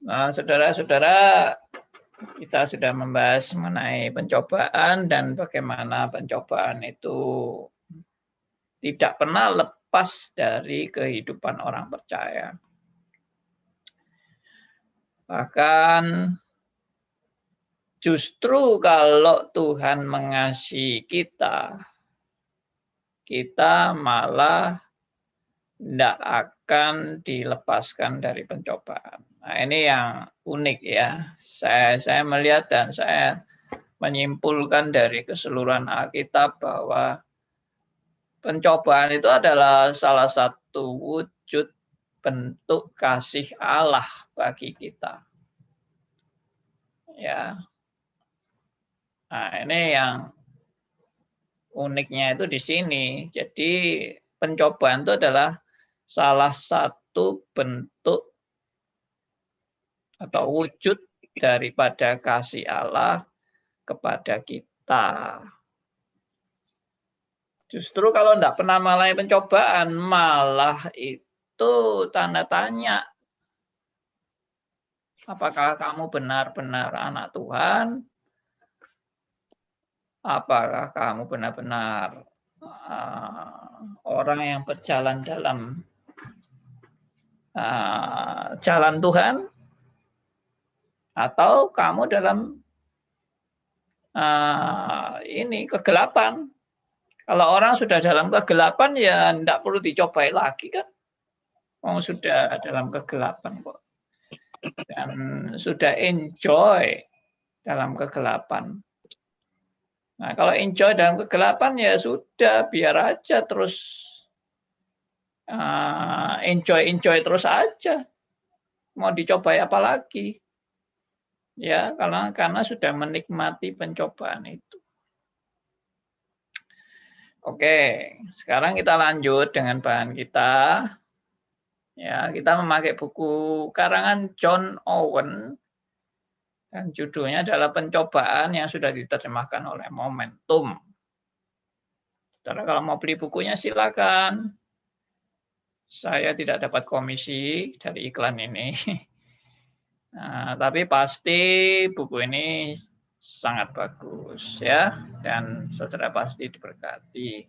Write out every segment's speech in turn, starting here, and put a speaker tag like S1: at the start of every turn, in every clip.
S1: Nah, saudara-saudara, kita sudah membahas mengenai pencobaan dan bagaimana pencobaan itu tidak pernah lepas dari kehidupan orang percaya. Bahkan justru kalau Tuhan mengasihi kita, kita malah tidak akan dilepaskan dari pencobaan. Nah, ini yang unik ya. Saya melihat dan saya menyimpulkan dari keseluruhan Alkitab bahwa pencobaan itu adalah salah satu wujud bentuk kasih Allah bagi kita. Ya. Nah, ini yang uniknya itu di sini. Jadi pencobaan itu adalah salah satu bentuk atau wujud daripada kasih Allah kepada kita. Justru kalau tidak pernah mengalami pencobaan, malah itu tanda tanya. Apakah kamu benar-benar anak Tuhan? Apakah kamu benar-benar orang yang berjalan dalam jalan Tuhan? Atau kamu dalam kegelapan? Kalau orang sudah dalam kegelapan ya tidak perlu dicobai lagi kan. Oh, sudah dalam kegelapan kok. Dan sudah enjoy dalam kegelapan. Nah, kalau enjoy dalam kegelapan ya sudah, biar aja terus enjoy terus aja. Mau dicobai apa lagi? Ya, karena sudah menikmati pencobaan itu. Oke, sekarang kita lanjut dengan bahan kita. Ya, kita memakai buku karangan John Owen dan judulnya adalah Pencobaan yang sudah diterjemahkan oleh Momentum. Saudara kalau mau beli bukunya silakan. Saya tidak dapat komisi dari iklan ini. Nah, tapi pasti buku ini sangat bagus ya, dan saudara pasti diberkati.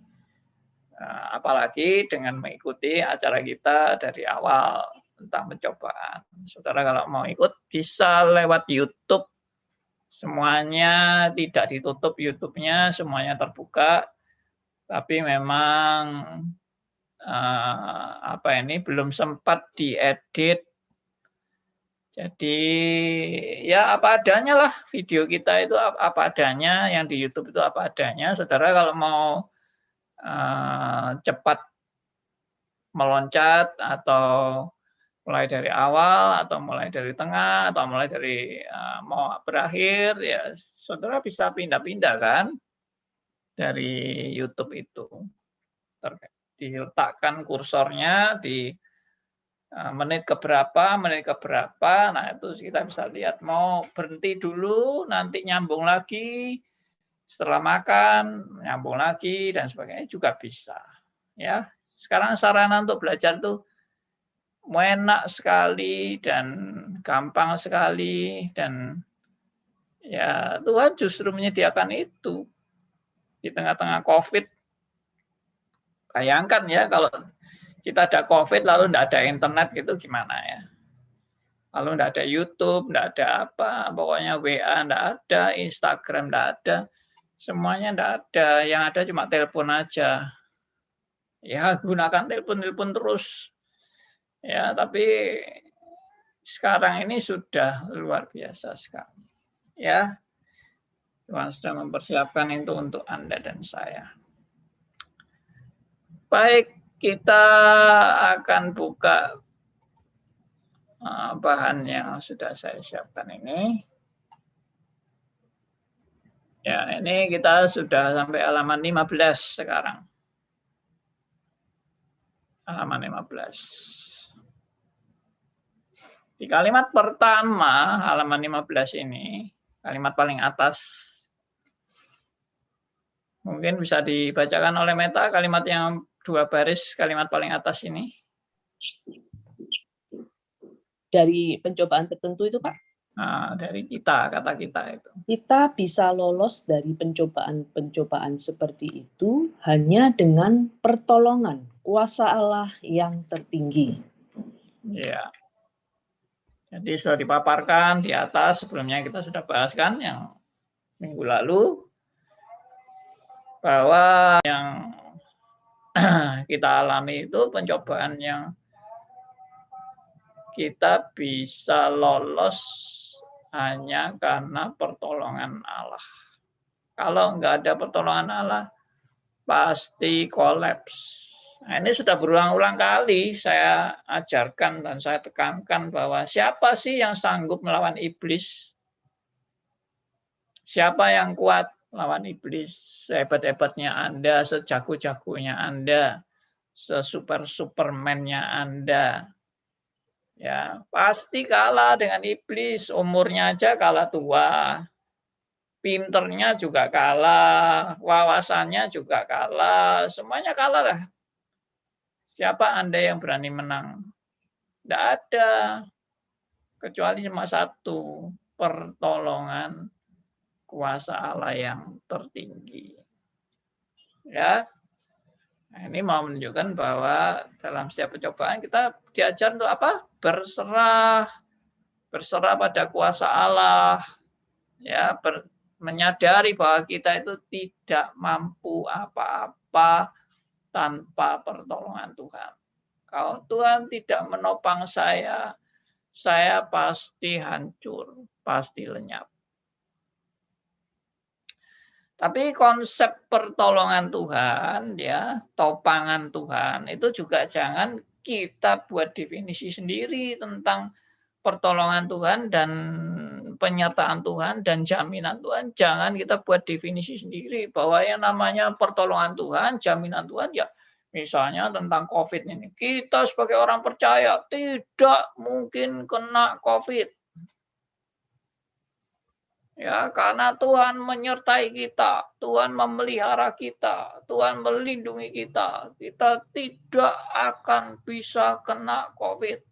S1: Apalagi dengan mengikuti acara kita dari awal tentang pencobaan. Saudara kalau mau ikut bisa lewat YouTube. Semuanya tidak ditutup YouTube-nya, semuanya terbuka. Tapi memang belum sempat diedit. Jadi ya apa adanya lah, video kita itu apa adanya, yang di YouTube itu apa adanya. Saudara kalau mau cepat meloncat atau mulai dari awal atau mulai dari tengah atau mulai dari mau berakhir, ya saudara bisa pindah-pindah kan dari YouTube itu. Diletakkan kursornya di menit keberapa, nah itu kita bisa lihat. Mau berhenti dulu, nanti nyambung lagi, setelah makan nyambung lagi dan sebagainya juga bisa. Ya, sekarang sarana untuk belajar itu enak sekali dan gampang sekali, dan ya Tuhan justru menyediakan itu di tengah-tengah COVID. Bayangkan ya kalau kita ada COVID lalu tidak ada internet gitu gimana ya? Lalu tidak ada YouTube, tidak ada apa, pokoknya WA tidak ada, Instagram tidak ada, semuanya tidak ada. Yang ada cuma telepon aja. Ya gunakan telepon terus. Ya tapi sekarang ini sudah luar biasa sekali. Ya, Tuhan sudah mempersiapkan itu untuk Anda dan saya. Baik, kita akan buka bahan yang sudah saya siapkan ini. Ya, ini kita sudah sampai halaman 15 sekarang. Halaman 15. Di kalimat pertama, halaman 15 ini, kalimat paling atas, mungkin bisa dibacakan oleh Meta, kalimat yang 2 baris, kalimat paling atas ini.
S2: dari pencobaan tertentu itu, Pak?
S1: Nah, dari kita, kata kita itu.
S2: Kita bisa lolos dari pencobaan-pencobaan seperti itu hanya dengan pertolongan kuasa Allah yang tertinggi.
S1: Ya. Jadi sudah dipaparkan di atas, sebelumnya kita sudah bahas kan yang minggu lalu, bahwa yang kita alami itu pencobaan yang kita bisa lolos hanya karena pertolongan Allah. Kalau nggak ada pertolongan Allah, pasti kolaps. Nah, ini sudah berulang-ulang kali saya ajarkan dan saya tekankan bahwa siapa sih yang sanggup melawan iblis? Siapa yang kuat lawan iblis? Sehebat-hebatnya Anda, sejago-jagonya Anda, sesuper-supermannya Anda. Ya, pasti kalah dengan iblis. Umurnya aja kalah tua. Pinternya juga kalah, wawasannya juga kalah, semuanya kalah lah. Siapa Anda yang berani menang? Tidak ada. Kecuali cuma satu, pertolongan kuasa Allah yang tertinggi. Ya, nah, ini mau menunjukkan bahwa dalam setiap percobaan kita diajar untuk apa? Berserah, berserah pada kuasa Allah. Ya, menyadari bahwa kita itu tidak mampu apa-apa tanpa pertolongan Tuhan. Kalau Tuhan tidak menopang saya pasti hancur, pasti lenyap. Tapi konsep pertolongan Tuhan, ya, topangan Tuhan, itu juga jangan kita buat definisi sendiri tentang pertolongan Tuhan dan penyertaan Tuhan dan jaminan Tuhan. Jangan kita buat definisi sendiri bahwa yang namanya pertolongan Tuhan, jaminan Tuhan, ya misalnya tentang COVID ini. Kita sebagai orang percaya tidak mungkin kena COVID. Ya, karena Tuhan menyertai kita, Tuhan memelihara kita, Tuhan melindungi kita. Kita tidak akan bisa kena COVID.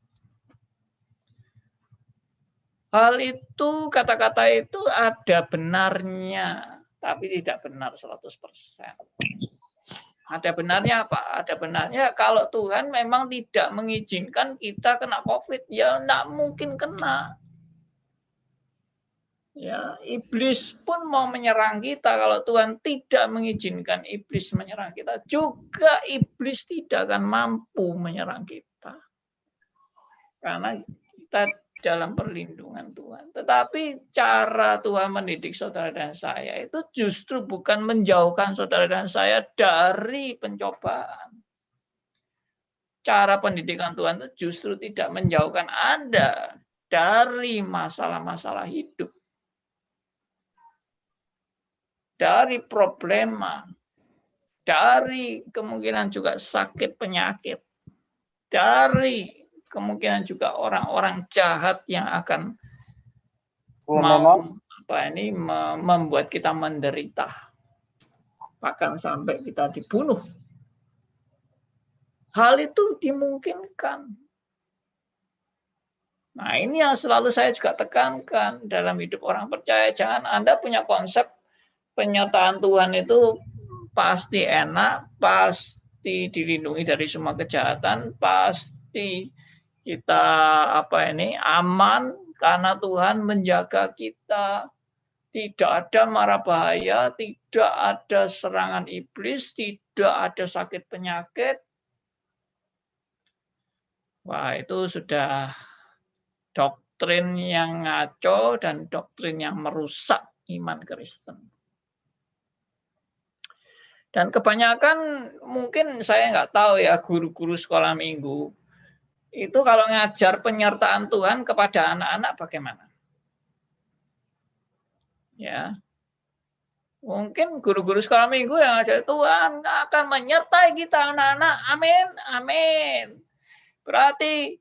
S1: Hal itu, kata-kata itu ada benarnya, tapi tidak benar 100%. Ada benarnya apa? Ada benarnya kalau Tuhan memang tidak mengizinkan kita kena COVID, ya enggak mungkin kena. Ya, iblis pun mau menyerang kita, kalau Tuhan tidak mengizinkan iblis menyerang kita, juga iblis tidak akan mampu menyerang kita. Karena kita dalam perlindungan Tuhan. Tetapi cara Tuhan mendidik saudara dan saya itu justru bukan menjauhkan saudara dan saya dari pencobaan. Cara pendidikan Tuhan itu justru tidak menjauhkan Anda dari masalah-masalah hidup. Dari problema, dari kemungkinan juga sakit penyakit, dari kemungkinan juga orang-orang jahat yang akan mau membuat kita menderita, bahkan sampai kita dibunuh. Hal itu dimungkinkan. Nah, ini yang selalu saya juga tekankan dalam hidup orang percaya. Jangan Anda punya konsep penyertaan Tuhan itu pasti enak, pasti dilindungi dari semua kejahatan, pasti kita aman karena Tuhan menjaga kita. Tidak ada mara bahaya, tidak ada serangan iblis, tidak ada sakit penyakit. Wah, itu sudah doktrin yang ngaco dan doktrin yang merusak iman Kristen. Dan kebanyakan mungkin saya nggak tahu ya guru-guru sekolah minggu itu kalau ngajar penyertaan Tuhan kepada anak-anak bagaimana? Ya, mungkin guru-guru sekolah minggu yang ngajar Tuhan akan menyertai kita anak-anak. Amin, amin. Berarti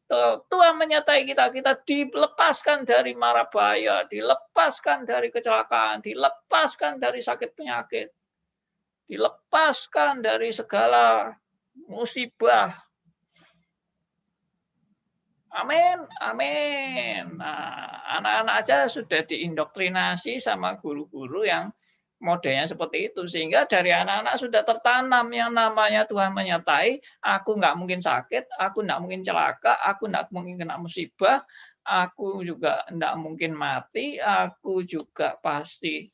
S1: Tuhan menyertai kita, kita dilepaskan dari mara bahaya, dilepaskan dari kecelakaan, dilepaskan dari sakit penyakit, dilepaskan dari segala musibah. Amin, amin. Nah, anak-anak aja sudah diindoktrinasi sama guru-guru yang modelnya seperti itu. Sehingga dari anak-anak sudah tertanam yang namanya Tuhan menyertai, aku nggak mungkin sakit, aku nggak mungkin celaka, aku nggak mungkin kena musibah, aku juga nggak mungkin mati, aku juga pasti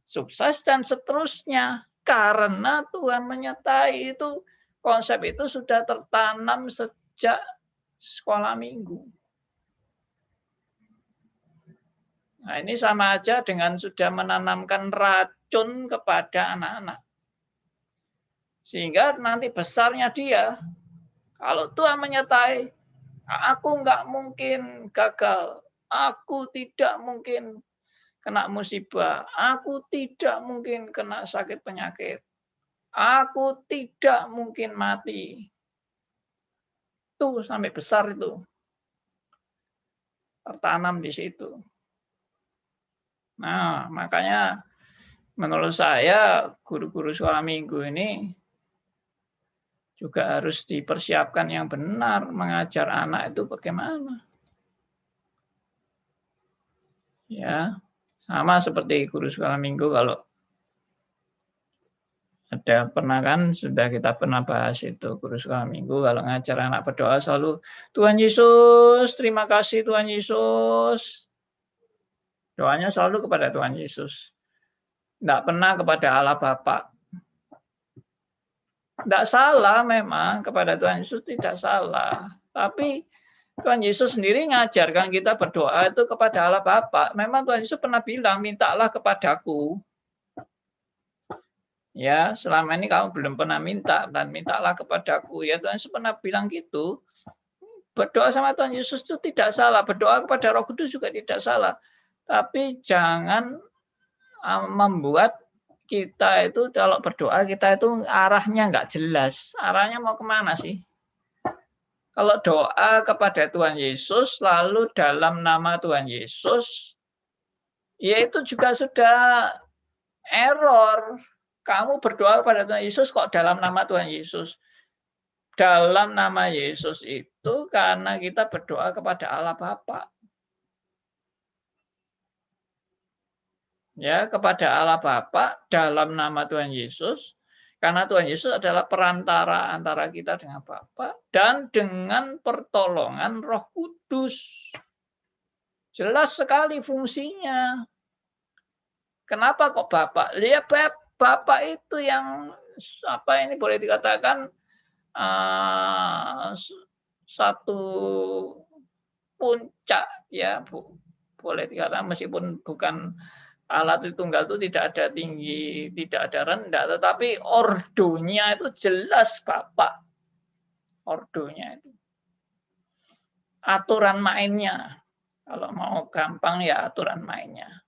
S1: sukses, dan seterusnya. Karena Tuhan menyertai itu, konsep itu sudah tertanam sejak sekolah minggu. Nah, ini sama aja dengan sudah menanamkan racun kepada anak-anak. Sehingga nanti besarnya dia, kalau Tuhan menyertai, aku nggak mungkin gagal, aku tidak mungkin kena musibah, aku tidak mungkin kena sakit penyakit, aku tidak mungkin mati. Tuh sampai besar itu tertanam di situ. Nah, makanya menurut saya guru-guru sekolah minggu ini juga harus dipersiapkan yang benar mengajar anak itu bagaimana. Ya, sama seperti guru sekolah minggu, kalau ada pernah kan sudah kita pernah bahas itu, guru sekolah minggu kalau ngajar anak berdoa selalu Tuhan Yesus, terima kasih Tuhan Yesus. Doanya selalu kepada Tuhan Yesus. Tidak pernah kepada Allah Bapa. Tidak salah memang, kepada Tuhan Yesus tidak salah. Tapi Tuhan Yesus sendiri ngajarkan kita berdoa itu kepada Allah Bapa. Memang Tuhan Yesus pernah bilang, mintalah kepadaku. Ya, selama ini kamu belum pernah minta, dan mintalah kepadaku. Ya, Tuhan Yesus pernah bilang gitu. Berdoa sama Tuhan Yesus itu tidak salah. Berdoa kepada Roh Kudus juga tidak salah. Tapi jangan membuat kita itu kalau berdoa kita itu arahnya nggak jelas. Arahnya mau kemana sih? Kalau doa kepada Tuhan Yesus lalu dalam nama Tuhan Yesus, ya itu juga sudah error. Kamu berdoa kepada Tuhan Yesus kok dalam nama Tuhan Yesus? Dalam nama Yesus itu karena kita berdoa kepada Allah Bapa. Ya, kepada Allah Bapa dalam nama Tuhan Yesus. Karena Tuhan Yesus adalah perantara antara kita dengan Bapa dan dengan pertolongan Roh Kudus. Jelas sekali fungsinya. Kenapa kok Bapak? Lihat Bapak itu yang apa ini boleh dikatakan satu puncak ya, boleh dikatakan, meskipun bukan Allah Tritunggal itu tidak ada tinggi, tidak ada rendah, tetapi ordonya itu jelas Bapak. Ordonya itu. Aturan mainnya. Kalau mau gampang ya aturan mainnya.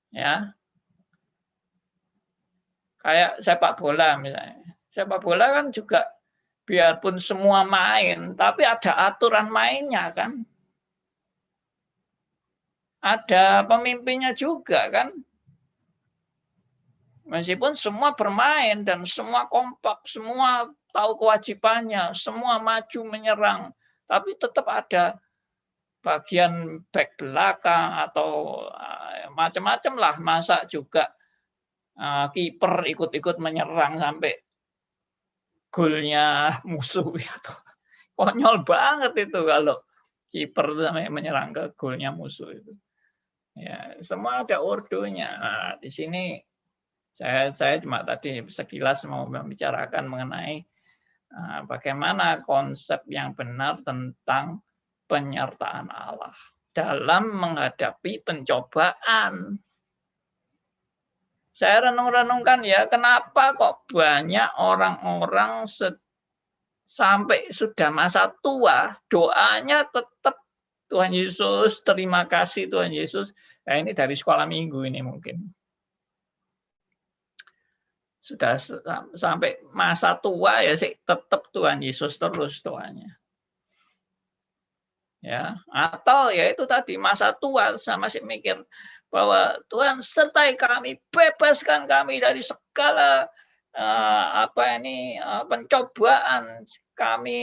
S1: Ya. Kayak sepak bola misalnya. Sepak bola kan juga biarpun semua main, tapi ada aturan mainnya kan. Ada pemimpinnya juga kan. Meskipun semua bermain dan semua kompak, semua tahu kewajibannya, semua maju menyerang, tapi tetap ada bagian back belakang atau macam-macam lah. Masa juga kiper ikut-ikut menyerang sampai golnya musuh ya. Konyol banget itu kalau kiper sampai menyerang ke golnya musuh itu. Ya, semua ada ordonya. Nah, di sini saya cuma tadi sekilas mau membicarakan mengenai bagaimana konsep yang benar tentang penyertaan Allah dalam menghadapi pencobaan. Saya renung-renungkan ya, kenapa kok banyak orang-orang sampai sudah masa tua, doanya tetap Tuhan Yesus, terima kasih Tuhan Yesus. Nah, ini dari sekolah minggu ini mungkin. Sudah sampai masa tua ya sih tetap Tuhan Yesus terus doanya. Ya, atau ya itu tadi masa tua sama masih mikir bahwa Tuhan sertai kami, bebaskan kami dari segala pencobaan, kami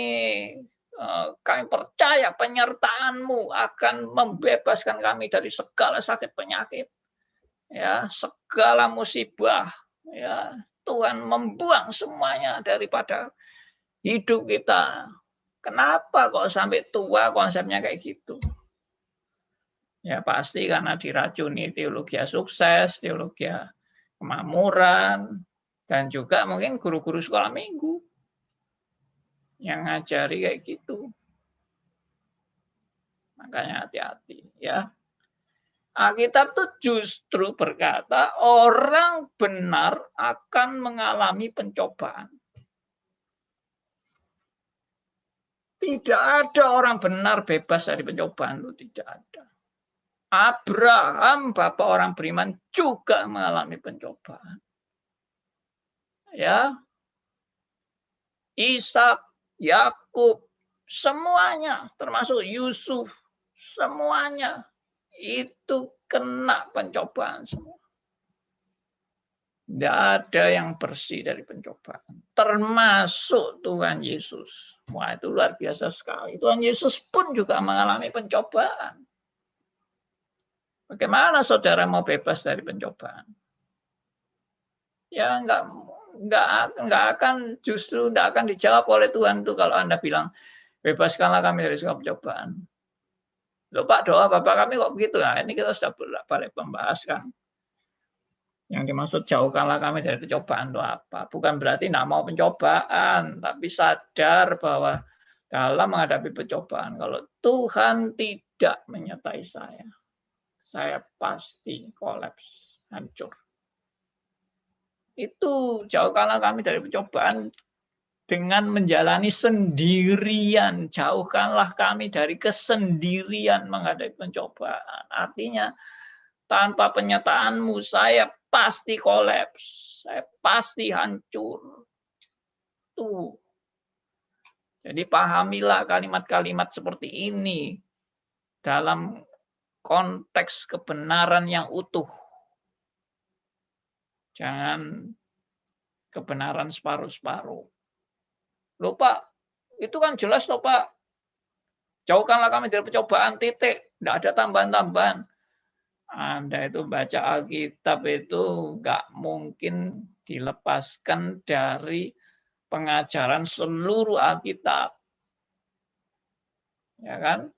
S1: Kami percaya penyertaan-Mu akan membebaskan kami dari segala sakit penyakit, ya, segala musibah, ya. Tuhan membuang semuanya daripada hidup kita. Kenapa kok sampai tua konsepnya kayak gitu? Ya pasti karena diracuni teologi sukses, teologi kemakmuran, dan juga mungkin guru-guru sekolah minggu yang ngajari kayak gitu. Makanya hati-hati ya. Alkitab tuh justru berkata orang benar akan mengalami pencobaan. Tidak ada orang benar bebas dari pencobaan, itu tidak ada. Abraham, bapak orang beriman, juga mengalami pencobaan. Ya, Ishak, Yakub, semuanya, termasuk Yusuf, semuanya itu kena pencobaan semua. Tidak ada yang bersih dari pencobaan, termasuk Tuhan Yesus. Wah, itu luar biasa sekali. Tuhan Yesus pun juga mengalami pencobaan. Bagaimana saudara mau bebas dari pencobaan? Ya enggak akan, justru enggak akan dijawab oleh Tuhan itu kalau Anda bilang bebaskanlah kami dari segala pencobaan. Loh Pak, doa Bapak kami kok begitu? Nah, ini kita sudah bolak-balik membahas kan. Yang dimaksud jauhkanlah kami dari pencobaan itu apa? Bukan berarti enggak mau pencobaan, tapi sadar bahwa dalam menghadapi pencobaan, kalau Tuhan tidak menyertai saya pasti kolaps, hancur. Itu jauhkanlah kami dari pencobaan dengan menjalani sendirian. Jauhkanlah kami dari kesendirian menghadapi pencobaan. Artinya tanpa penyertaan-Mu saya pasti kolaps, saya pasti hancur. Tuh. Jadi pahamilah kalimat-kalimat seperti ini dalam konteks kebenaran yang utuh. Jangan kebenaran separuh-separuh. Loh Pak, itu kan jelas loh Pak. Jauhkanlah kami dari pencobaan, titik. Tidak ada tambahan-tambahan. Anda itu baca Alkitab itu nggak mungkin dilepaskan dari pengajaran seluruh Alkitab. Ya kan?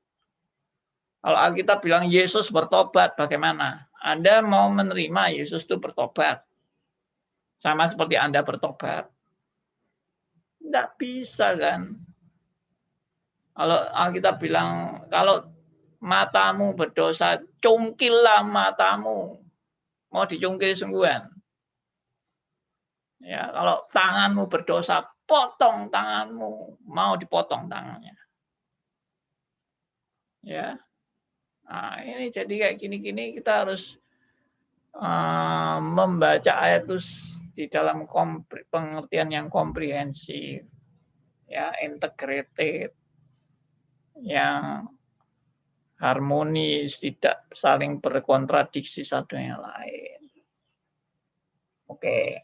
S1: Kalau Alkitab bilang Yesus bertobat, bagaimana? Anda mau menerima Yesus itu bertobat. Sama seperti Anda bertobat. Tidak bisa kan? Kalau Alkitab bilang, kalau matamu berdosa, cungkillah matamu. Mau dicungkil sungguhan. Ya, kalau tanganmu berdosa, potong tanganmu. Mau dipotong tangannya. Ya. Nah, ini jadi kayak gini-gini kita harus membaca ayat itu di dalam pengertian yang komprehensif, ya, integrated, yang harmonis, tidak saling berkontradiksi satu yang lain. Oke,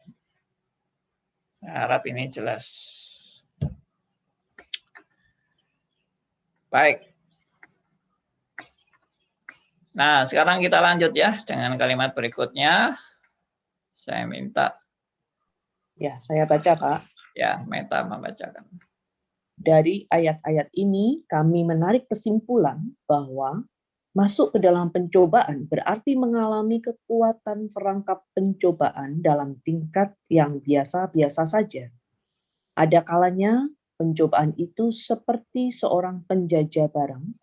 S1: harap ini jelas. Baik. Nah, sekarang kita lanjut ya dengan kalimat berikutnya. Saya minta.
S2: Ya, saya baca, Pak.
S1: Ya, Meta membacakan.
S2: Dari ayat-ayat ini, kami menarik kesimpulan bahwa masuk ke dalam pencobaan berarti mengalami kekuatan perangkap pencobaan dalam tingkat yang biasa-biasa saja. Ada kalanya pencobaan itu seperti seorang penjajah barang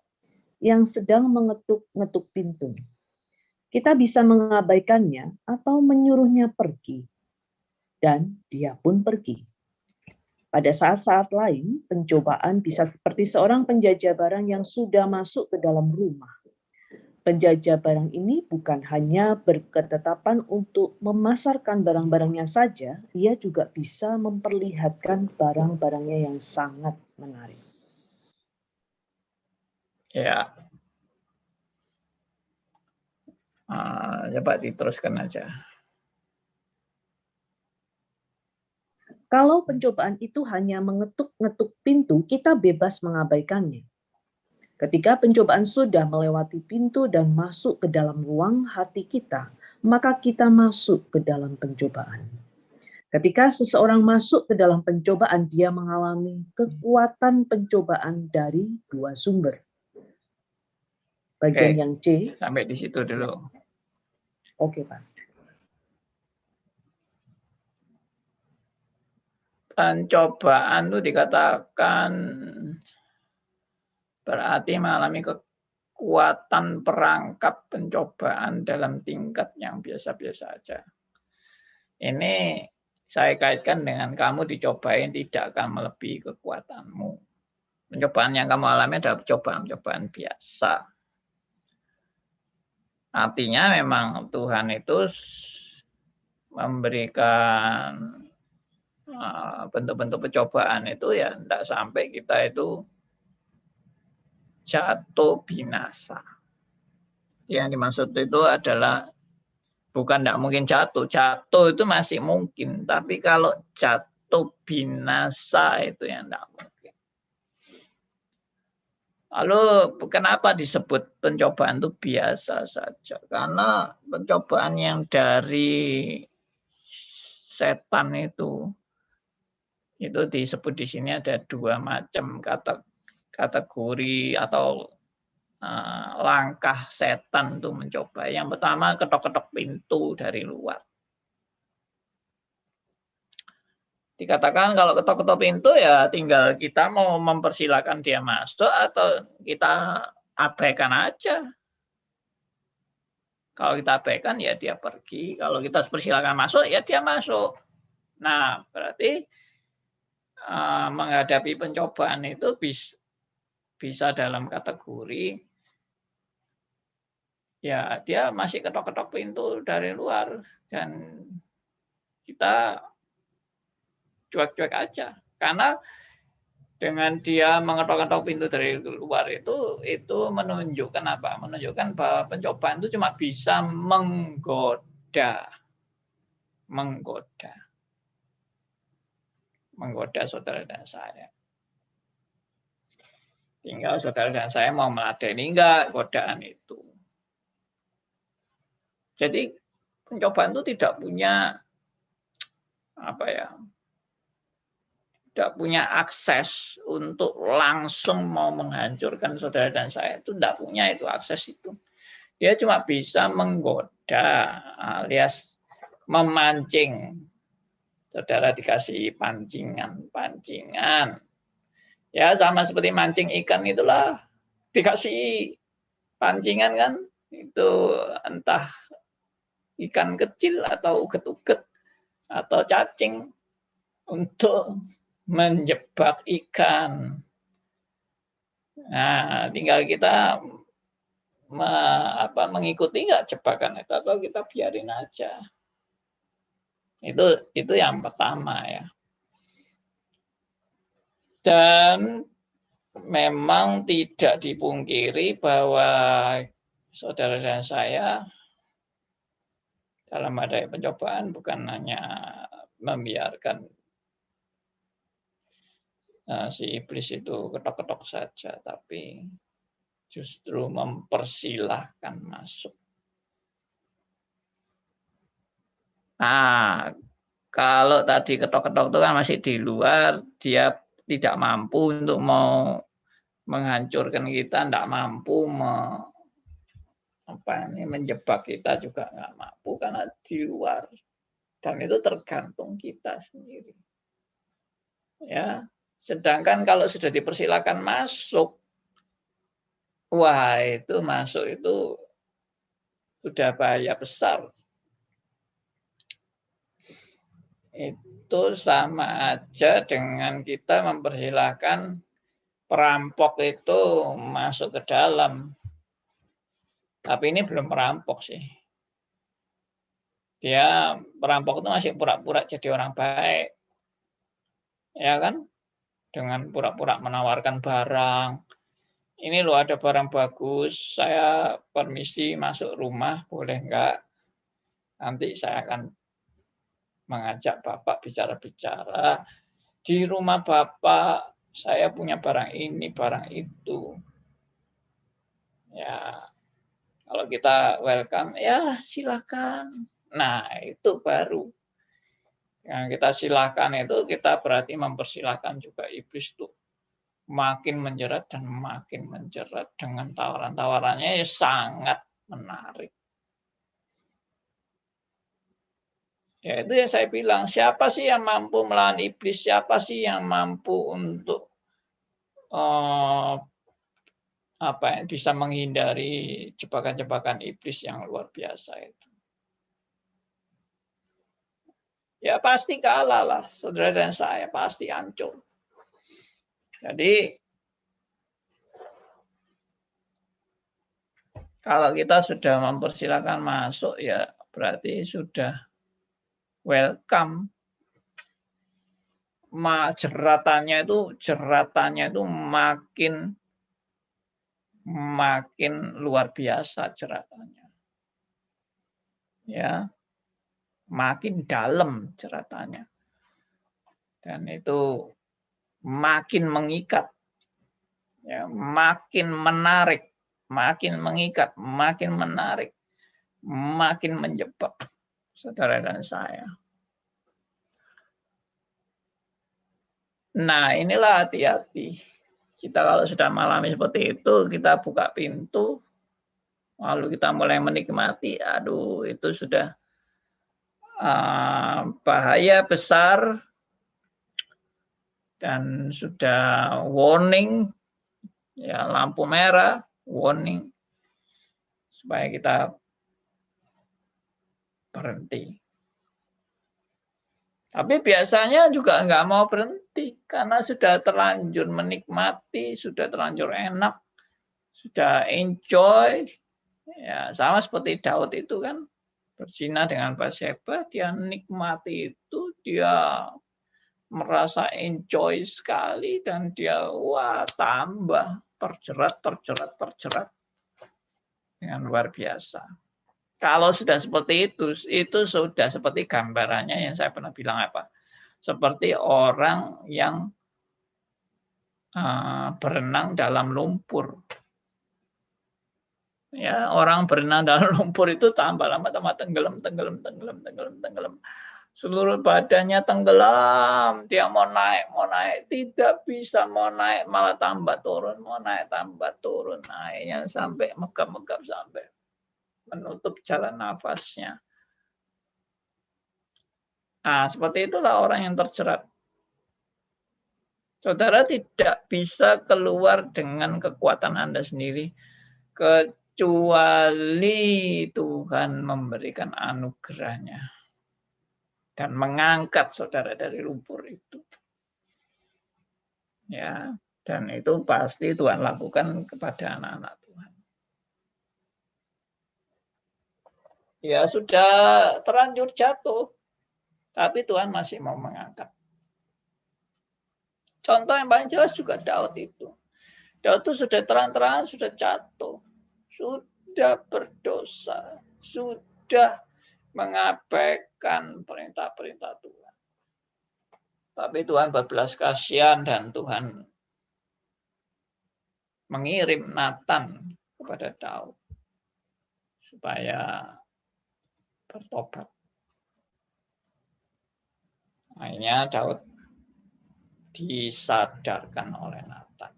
S2: yang sedang mengetuk-ngetuk pintu. Kita bisa mengabaikannya atau menyuruhnya pergi, dan dia pun pergi. Pada saat-saat lain, pencobaan bisa seperti seorang penjajah barang yang sudah masuk ke dalam rumah. Penjajah barang ini bukan hanya berketetapan untuk memasarkan barang-barangnya saja, ia juga bisa memperlihatkan barang-barangnya yang sangat menarik.
S1: Ya. Coba diteruskan aja.
S2: Kalau pencobaan itu hanya mengetuk-ngetuk pintu, kita bebas mengabaikannya. Ketika pencobaan sudah melewati pintu dan masuk ke dalam ruang hati kita, maka kita masuk ke dalam pencobaan. Ketika seseorang masuk ke dalam pencobaan, dia mengalami kekuatan pencobaan dari dua sumber. Bagian yang C.
S1: Sampai di situ dulu.
S2: Oke, Pak.
S1: Pencobaan itu dikatakan berarti mengalami kekuatan perangkap pencobaan dalam tingkat yang biasa-biasa aja. Ini saya kaitkan dengan kamu dicobain tidak akan melebihi kekuatanmu. Pencobaan yang kamu alami adalah cobaan-cobaan biasa. Artinya memang Tuhan itu memberikan bentuk-bentuk pencobaan itu ya tidak sampai kita itu jatuh binasa. Yang dimaksud itu adalah bukan tidak mungkin jatuh itu masih mungkin, tapi kalau jatuh binasa itu yang tidak mungkin. Lalu kenapa disebut pencobaan itu biasa saja? Karena pencobaan yang dari setan itu disebut di sini ada dua macam kategori atau langkah setan untuk mencoba. Yang pertama ketok-ketok pintu dari luar. Dikatakan kalau ketok-ketok pintu ya tinggal kita mau mempersilahkan dia masuk atau kita abaikan aja. Kalau kita abaikan ya dia pergi. Kalau kita persilakan masuk ya dia masuk. Nah berarti menghadapi pencobaan itu bisa dalam kategori ya dia masih ketok-ketok pintu dari luar dan kita cuek-cuek aja. Karena dengan dia mengetok-ketok pintu dari luar itu menunjukkan apa? Menunjukkan bahwa pencobaan itu cuma bisa menggoda saudara dan saya. Tinggal saudara dan saya mau meladeni enggak godaan itu. Jadi pencobaan itu tidak punya tidak punya akses untuk langsung mau menghancurkan saudara dan saya, itu tidak punya itu akses itu. Dia cuma bisa menggoda alias memancing. Saudara dikasih pancingan. Ya sama seperti mancing ikan itulah, dikasih pancingan kan, itu entah ikan kecil atau uget-uget atau cacing untuk menjebak ikan. Nah, tinggal kita mengikuti nggak jebakan itu atau kita biarin aja. Itu yang pertama ya. Dan memang tidak dipungkiri bahwa saudara dan saya dalam ada pencobaan bukan hanya membiarkan si iblis itu ketok-ketok saja, tapi justru mempersilahkan masuk. Nah, kalau tadi ketok-ketok itu kan masih di luar, dia tidak mampu untuk mau menghancurkan kita, tidak mampu menjebak kita juga nggak mampu karena di luar. Dan itu tergantung kita sendiri. Ya, sedangkan kalau sudah dipersilakan masuk, wah itu masuk itu sudah bahaya besar. Itu sama aja dengan kita mempersilahkan perampok itu masuk ke dalam. Tapi ini belum perampok sih. Dia perampok itu masih pura-pura jadi orang baik. Ya kan? Dengan pura-pura menawarkan barang. Ini loh ada barang bagus, saya permisi masuk rumah, boleh enggak? Nanti saya akan mengajak Bapak bicara-bicara. Di rumah Bapak, saya punya barang ini, barang itu. Ya, kalau kita welcome, ya silakan. Nah, itu baru. Yang kita silakan itu, kita berarti mempersilahkan juga iblis itu makin menjerat dan makin menjerat dengan tawaran-tawarannya ya sangat menarik. Ya itu yang saya bilang, siapa sih yang mampu melawan iblis? Siapa sih yang mampu untuk bisa menghindari jebakan-jebakan iblis yang luar biasa itu? Ya pasti kalah lah, saudara dan saya pasti hancur. Jadi kalau kita sudah mempersilahkan masuk, ya berarti sudah welcome. Jeratannya itu makin luar biasa jeratannya. Ya, makin dalam jeratannya. Dan itu makin mengikat. Ya, makin menarik, makin mengikat, makin menarik, makin menjebak saudara dan saya. Nah, inilah hati-hati. Kita kalau sudah mengalami seperti itu, kita buka pintu, lalu kita mulai menikmati, aduh itu sudah bahaya besar dan sudah warning, ya lampu merah, warning, supaya kita berhenti. Tapi biasanya juga nggak mau berhenti karena sudah terlanjur menikmati, sudah terlanjur enak, sudah enjoy. Ya, sama seperti Daud itu kan berzina dengan Batseba, dia nikmati itu, dia merasa enjoy sekali dan dia tambah terjerat dengan luar biasa. Kalau sudah seperti itu sudah seperti gambarannya yang saya pernah bilang apa? Seperti orang yang berenang dalam lumpur. Ya, orang berenang dalam lumpur itu tambah lama tambah tenggelam. Seluruh badannya tenggelam, dia mau naik, tidak bisa, mau naik malah tambah turun, mau naik tambah turun, naiknya sampai megap-megap sampai menutup jalan nafasnya. Nah, seperti itulah orang yang terjerat. Saudara tidak bisa keluar dengan kekuatan Anda sendiri, kecuali Tuhan memberikan anugerahnya dan mengangkat saudara dari lumpur itu. Ya, dan itu pasti Tuhan lakukan kepada anak-anak Tuhan. Ya sudah terlanjur jatuh, tapi Tuhan masih mau mengangkat. Contoh yang paling jelas juga Daud itu. Daud itu sudah terang-terangan sudah jatuh, sudah berdosa, sudah mengabaikan perintah-perintah Tuhan. Tapi Tuhan berbelas kasihan dan Tuhan mengirim Nathan kepada Daud supaya bertobat. Akhirnya Daud disadarkan oleh Nathan.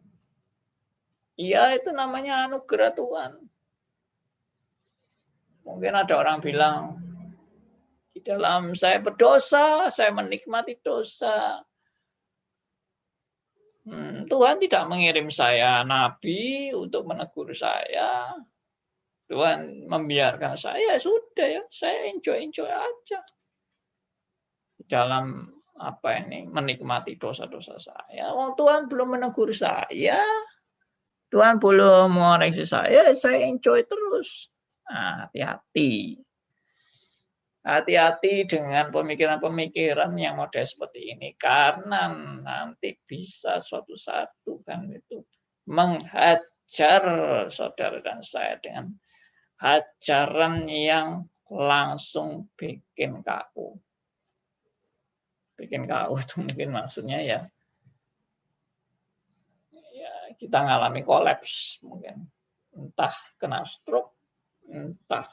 S1: Iya, itu namanya anugerah Tuhan. Mungkin ada orang bilang, di dalam saya berdosa, saya menikmati dosa. Tuhan tidak mengirim saya nabi untuk menegur saya. Tuhan membiarkan saya, sudah ya, saya enjoy aja. Dalam menikmati dosa-dosa saya. Tuhan belum menegur saya, Tuhan belum mengoreksi saya enjoy terus. Nah, hati-hati. Hati-hati dengan pemikiran-pemikiran yang model seperti ini. Karena nanti bisa suatu saat Tuhan itu menghajar saudara dan saya dengan hajaran yang langsung bikin kaku. Bikin KO itu mungkin maksudnya ya kita ngalami kolaps mungkin. Entah kena stroke, entah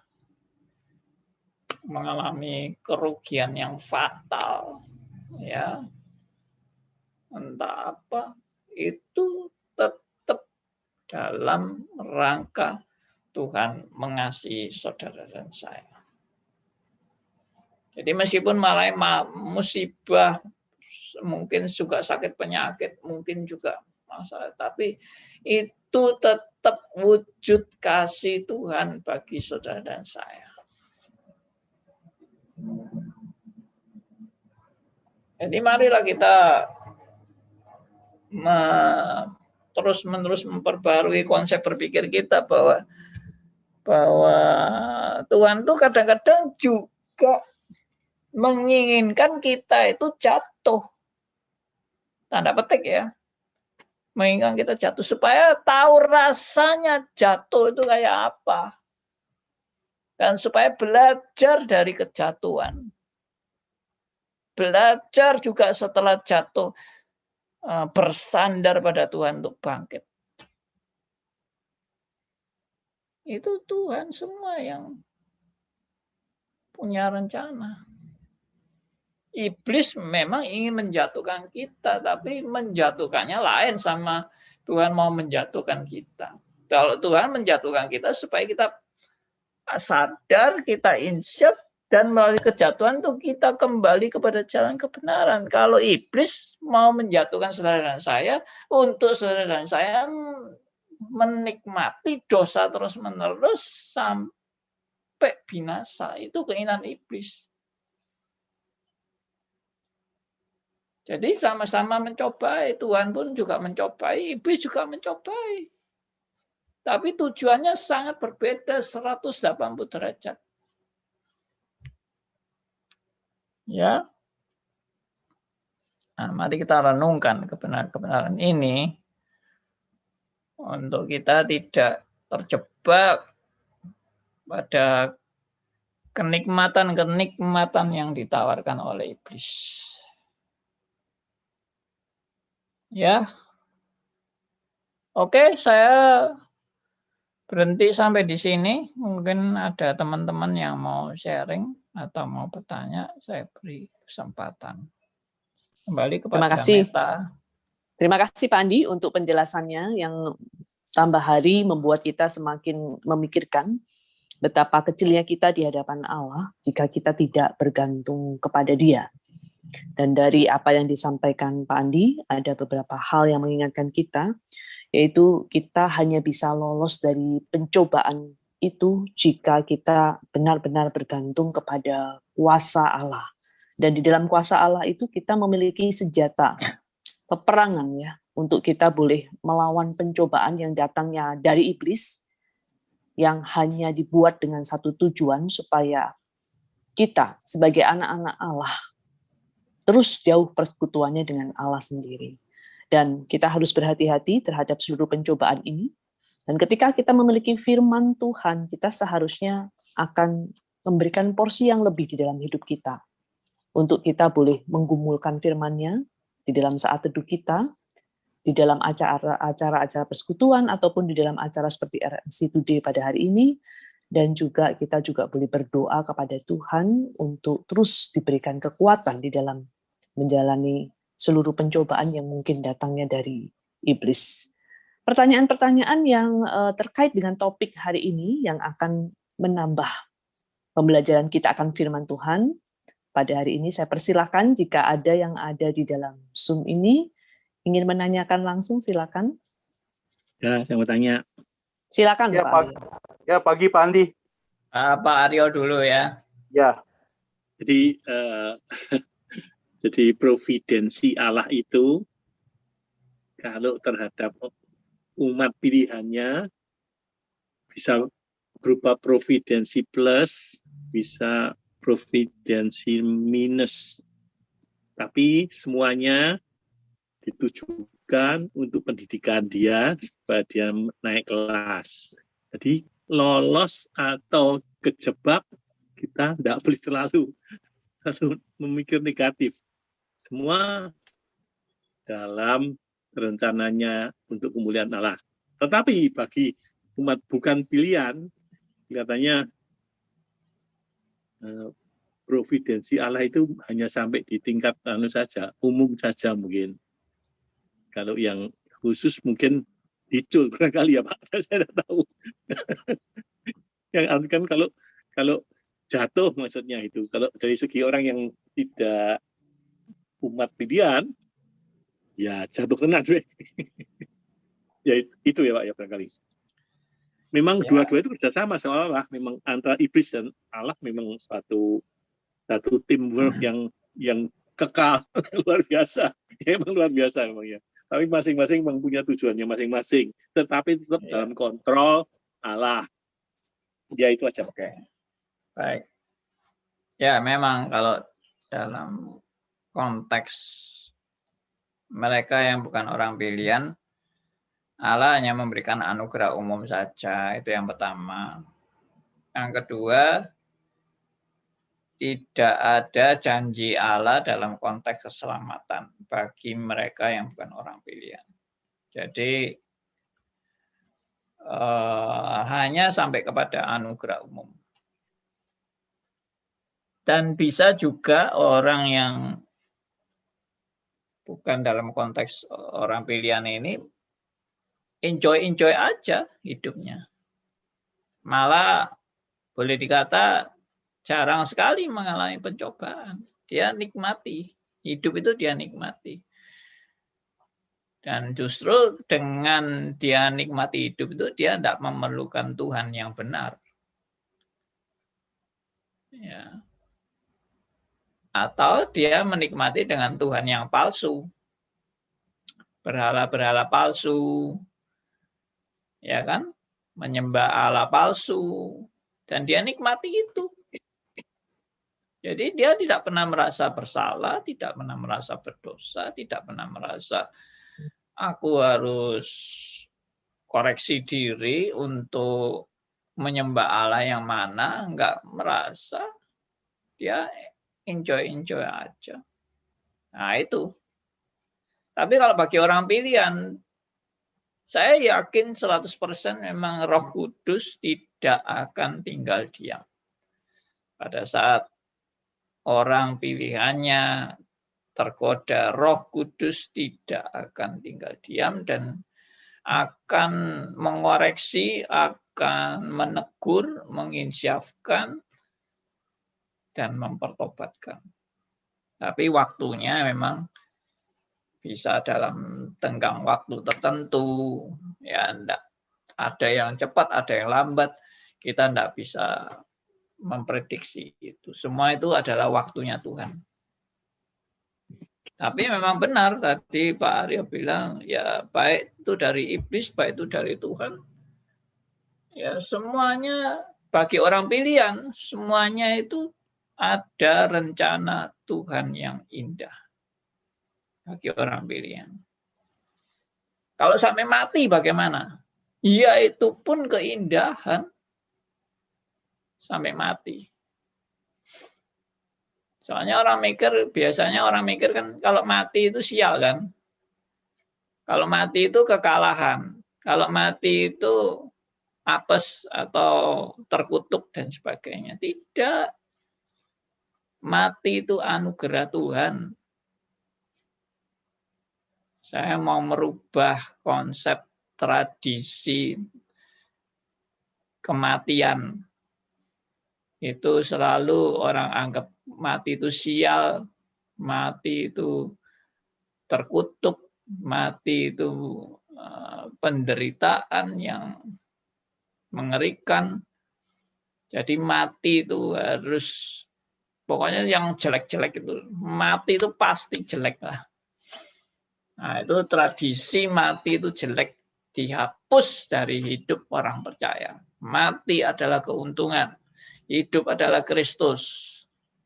S1: mengalami kerugian yang fatal, ya, entah apa, itu tetap dalam rangka Tuhan mengasihi saudara dan saya. Jadi meskipun malah musibah, mungkin juga sakit penyakit, mungkin juga masalah, tapi itu tetap wujud kasih Tuhan bagi saudara dan saya. Jadi marilah kita terus-menerus memperbarui konsep berpikir kita bahwa Tuhan itu kadang-kadang juga menginginkan kita itu jatuh. Tanda petik ya. Menginginkan kita jatuh supaya tahu rasanya jatuh itu kayak apa. Dan supaya belajar dari kejatuhan. Belajar juga setelah jatuh bersandar pada Tuhan untuk bangkit. Itu Tuhan semua yang punya rencana. Iblis memang ingin menjatuhkan kita, tapi menjatuhkannya lain sama Tuhan mau menjatuhkan kita. Kalau Tuhan menjatuhkan kita supaya kita sadar, kita insight, dan melalui kejatuhan itu kita kembali kepada jalan kebenaran. Kalau iblis mau menjatuhkan saudara dan saya, untuk saudara dan saya menikmati dosa terus-menerus sampai binasa, itu keinginan iblis. Jadi sama-sama mencobai, Tuhan pun juga mencobai, iblis juga mencobai. Tapi tujuannya sangat berbeda 180 derajat. Ya. Nah, mari kita renungkan kebenaran-kebenaran ini untuk kita tidak terjebak pada kenikmatan-kenikmatan yang ditawarkan oleh iblis. Ya. Oke, saya berhenti sampai di sini. Mungkin ada teman-teman yang mau sharing atau mau bertanya, saya beri kesempatan. Kembali kepada Meta.
S2: Terima kasih Pak Andi untuk penjelasannya yang tambah hari membuat kita semakin memikirkan betapa kecilnya kita di hadapan Allah jika kita tidak bergantung kepada Dia. Dan dari apa yang disampaikan Pak Andi, ada beberapa hal yang mengingatkan kita, yaitu kita hanya bisa lolos dari pencobaan itu jika kita benar-benar bergantung kepada kuasa Allah. Dan di dalam kuasa Allah itu kita memiliki senjata peperangan ya, untuk kita boleh melawan pencobaan yang datangnya dari iblis, yang hanya dibuat dengan satu tujuan, supaya kita sebagai anak-anak Allah terus jauh persekutuannya dengan Allah sendiri. Dan kita harus berhati-hati terhadap seluruh pencobaan ini. Dan ketika kita memiliki firman Tuhan, kita seharusnya akan memberikan porsi yang lebih di dalam hidup kita. Untuk kita boleh menggumulkan firman-Nya di dalam saat teduh kita, di dalam acara-acara persekutuan, ataupun di dalam acara seperti RMC Today pada hari ini. Dan juga kita juga boleh berdoa kepada Tuhan untuk terus diberikan kekuatan di dalam menjalani seluruh pencobaan yang mungkin datangnya dari iblis. Pertanyaan-pertanyaan yang terkait dengan topik hari ini yang akan menambah pembelajaran kita akan firman Tuhan pada hari ini, saya persilakan jika ada yang ada di dalam Zoom ini ingin menanyakan langsung, silakan.
S3: Ya, saya mau tanya.
S2: Silakan
S4: ya,
S2: Pak.
S4: Ya, pagi Pak Andi.
S1: Pak Aryo dulu ya.
S4: Ya.
S3: Jadi jadi providensi Allah itu kalau terhadap umat pilihannya bisa berupa providensi plus, bisa providensi minus. Tapi semuanya ditujukan untuk pendidikan dia supaya dia naik kelas. Jadi lolos atau kejebak kita tidak boleh terlalu memikir negatif. Semua dalam rencananya untuk kemuliaan Allah. Tetapi bagi umat bukan pilihan, kelihatannya providensi Allah itu hanya sampai di tingkat saja, umum saja mungkin. Kalau yang khusus mungkin dicul barangkali ya Pak, saya tidak tahu. Yang kan kalau jatuh maksudnya itu, kalau dari segi orang yang tidak umat pilihan, ya jatuh kena. Ya itu ya Pak ya barangkali. Memang dua-dua itu kerjasama seolah-olah memang antara iblis dan Allah memang satu teamwork yang kekal luar biasa. Ya, memang luar biasa memang ya. Tapi masing-masing memang punya tujuannya masing-masing. Tetapi tetap dalam kontrol Allah. Ya itu aja.
S1: Oke. Baik. Ya memang kalau dalam konteks mereka yang bukan orang pilihan, Allah hanya memberikan anugerah umum saja, itu yang pertama. Yang kedua, tidak ada janji Allah dalam konteks keselamatan bagi mereka yang bukan orang pilihan. Jadi hanya sampai kepada anugerah umum. Dan bisa juga orang yang bukan dalam konteks orang pilihan ini enjoy aja hidupnya. Malah boleh dikata jarang sekali mengalami pencobaan. Dia nikmati. Hidup itu dia nikmati. Dan justru dengan dia nikmati hidup itu dia tidak memerlukan Tuhan yang benar. Ya. Atau dia menikmati dengan Tuhan yang palsu. Berhala-berhala palsu. Ya kan? Menyembah Allah palsu. Dan dia nikmati itu. Jadi dia tidak pernah merasa bersalah, tidak pernah merasa berdosa, tidak pernah merasa aku harus koreksi diri untuk menyembah Allah yang mana, enggak merasa. Dia enjoy aja. Nah itu. Tapi kalau bagi orang pilihan, saya yakin 100% memang Roh Kudus tidak akan tinggal diam. Pada saat orang pilihannya tergoda, Roh Kudus tidak akan tinggal diam dan akan mengoreksi, akan menegur, menginsyafkan, dan mempertobatkan. Tapi waktunya memang bisa dalam tenggang waktu tertentu. Ya, enggak. Ada yang cepat, ada yang lambat. Kita enggak bisa memprediksi itu. Semua itu adalah waktunya Tuhan. Tapi memang benar tadi Pak Aryo bilang, ya baik itu dari iblis, baik itu dari Tuhan. Ya semuanya bagi orang pilihan, semuanya itu ada rencana Tuhan yang indah bagi orang pilihan. Kalau sampai mati bagaimana? Ya itu pun keindahan sampai mati. Soalnya biasanya orang mikir kan kalau mati itu sial kan. Kalau mati itu kekalahan. Kalau mati itu apes atau terkutuk dan sebagainya. Tidak. Mati itu anugerah Tuhan. Saya mau merubah konsep tradisi kematian. Itu selalu orang anggap mati itu sial, mati itu terkutuk, mati itu penderitaan yang mengerikan. Jadi mati itu harus, pokoknya yang jelek-jelek itu, mati itu pasti jelek lah. Nah itu tradisi mati itu jelek, dihapus dari hidup orang percaya. Mati adalah keuntungan, hidup adalah Kristus.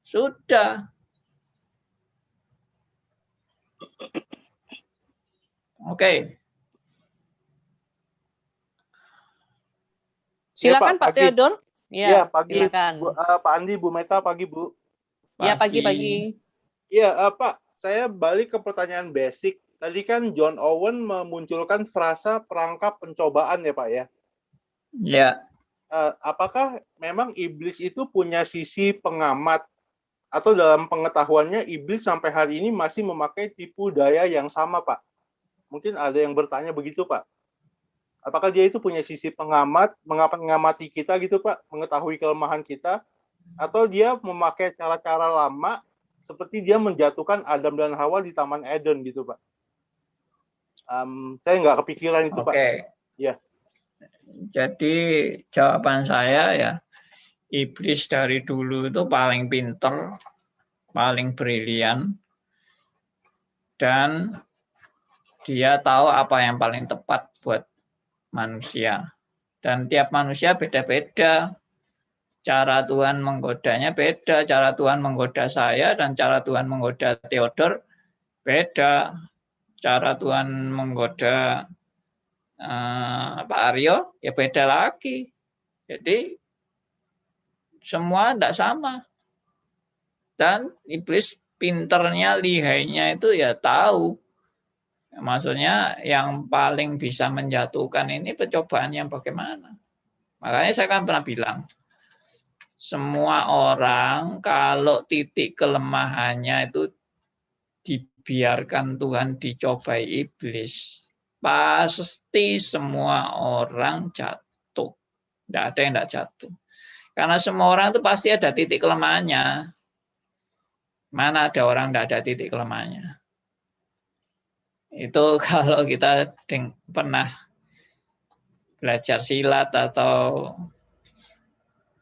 S1: Sudah. Oke.
S5: Silakan
S4: ya,
S5: Pak Theodor.
S4: Ya, pagi.
S5: Silakan.
S4: Pak Andi, Bu Meta, pagi Bu.
S5: Ya pagi-pagi.
S4: Iya Pak, saya balik ke pertanyaan basic. Tadi kan John Owen memunculkan frasa perangkap pencobaan ya Pak ya.
S1: Ya,
S4: Apakah memang iblis itu punya sisi pengamat atau dalam pengetahuannya iblis sampai hari ini masih memakai tipu daya yang sama Pak? Mungkin ada yang bertanya begitu Pak. Apakah dia itu punya sisi pengamat, mengamati kita gitu Pak, mengetahui kelemahan kita, atau dia memakai cara-cara lama seperti dia menjatuhkan Adam dan Hawa di Taman Eden gitu Pak? Saya nggak kepikiran itu Pak. Ya.
S1: Jadi jawaban saya ya, iblis dari dulu itu paling pinter, paling brilian, dan dia tahu apa yang paling tepat buat manusia. Dan tiap manusia beda-beda. Cara Tuhan menggodanya beda. Cara Tuhan menggoda saya dan cara Tuhan menggoda Theodor beda. Cara Tuhan menggoda Pak Aryo ya beda lagi. Jadi semua tidak sama. Dan iblis pinternya, lihainya itu ya tahu. Maksudnya yang paling bisa menjatuhkan ini percobaan yang bagaimana. Makanya saya kan pernah bilang, semua orang kalau titik kelemahannya itu dibiarkan Tuhan dicobai iblis, pasti semua orang jatuh. Tidak ada yang tidak jatuh. Karena semua orang itu pasti ada titik kelemahannya. Mana ada orang tidak ada titik kelemahannya. Itu kalau kita pernah belajar silat atau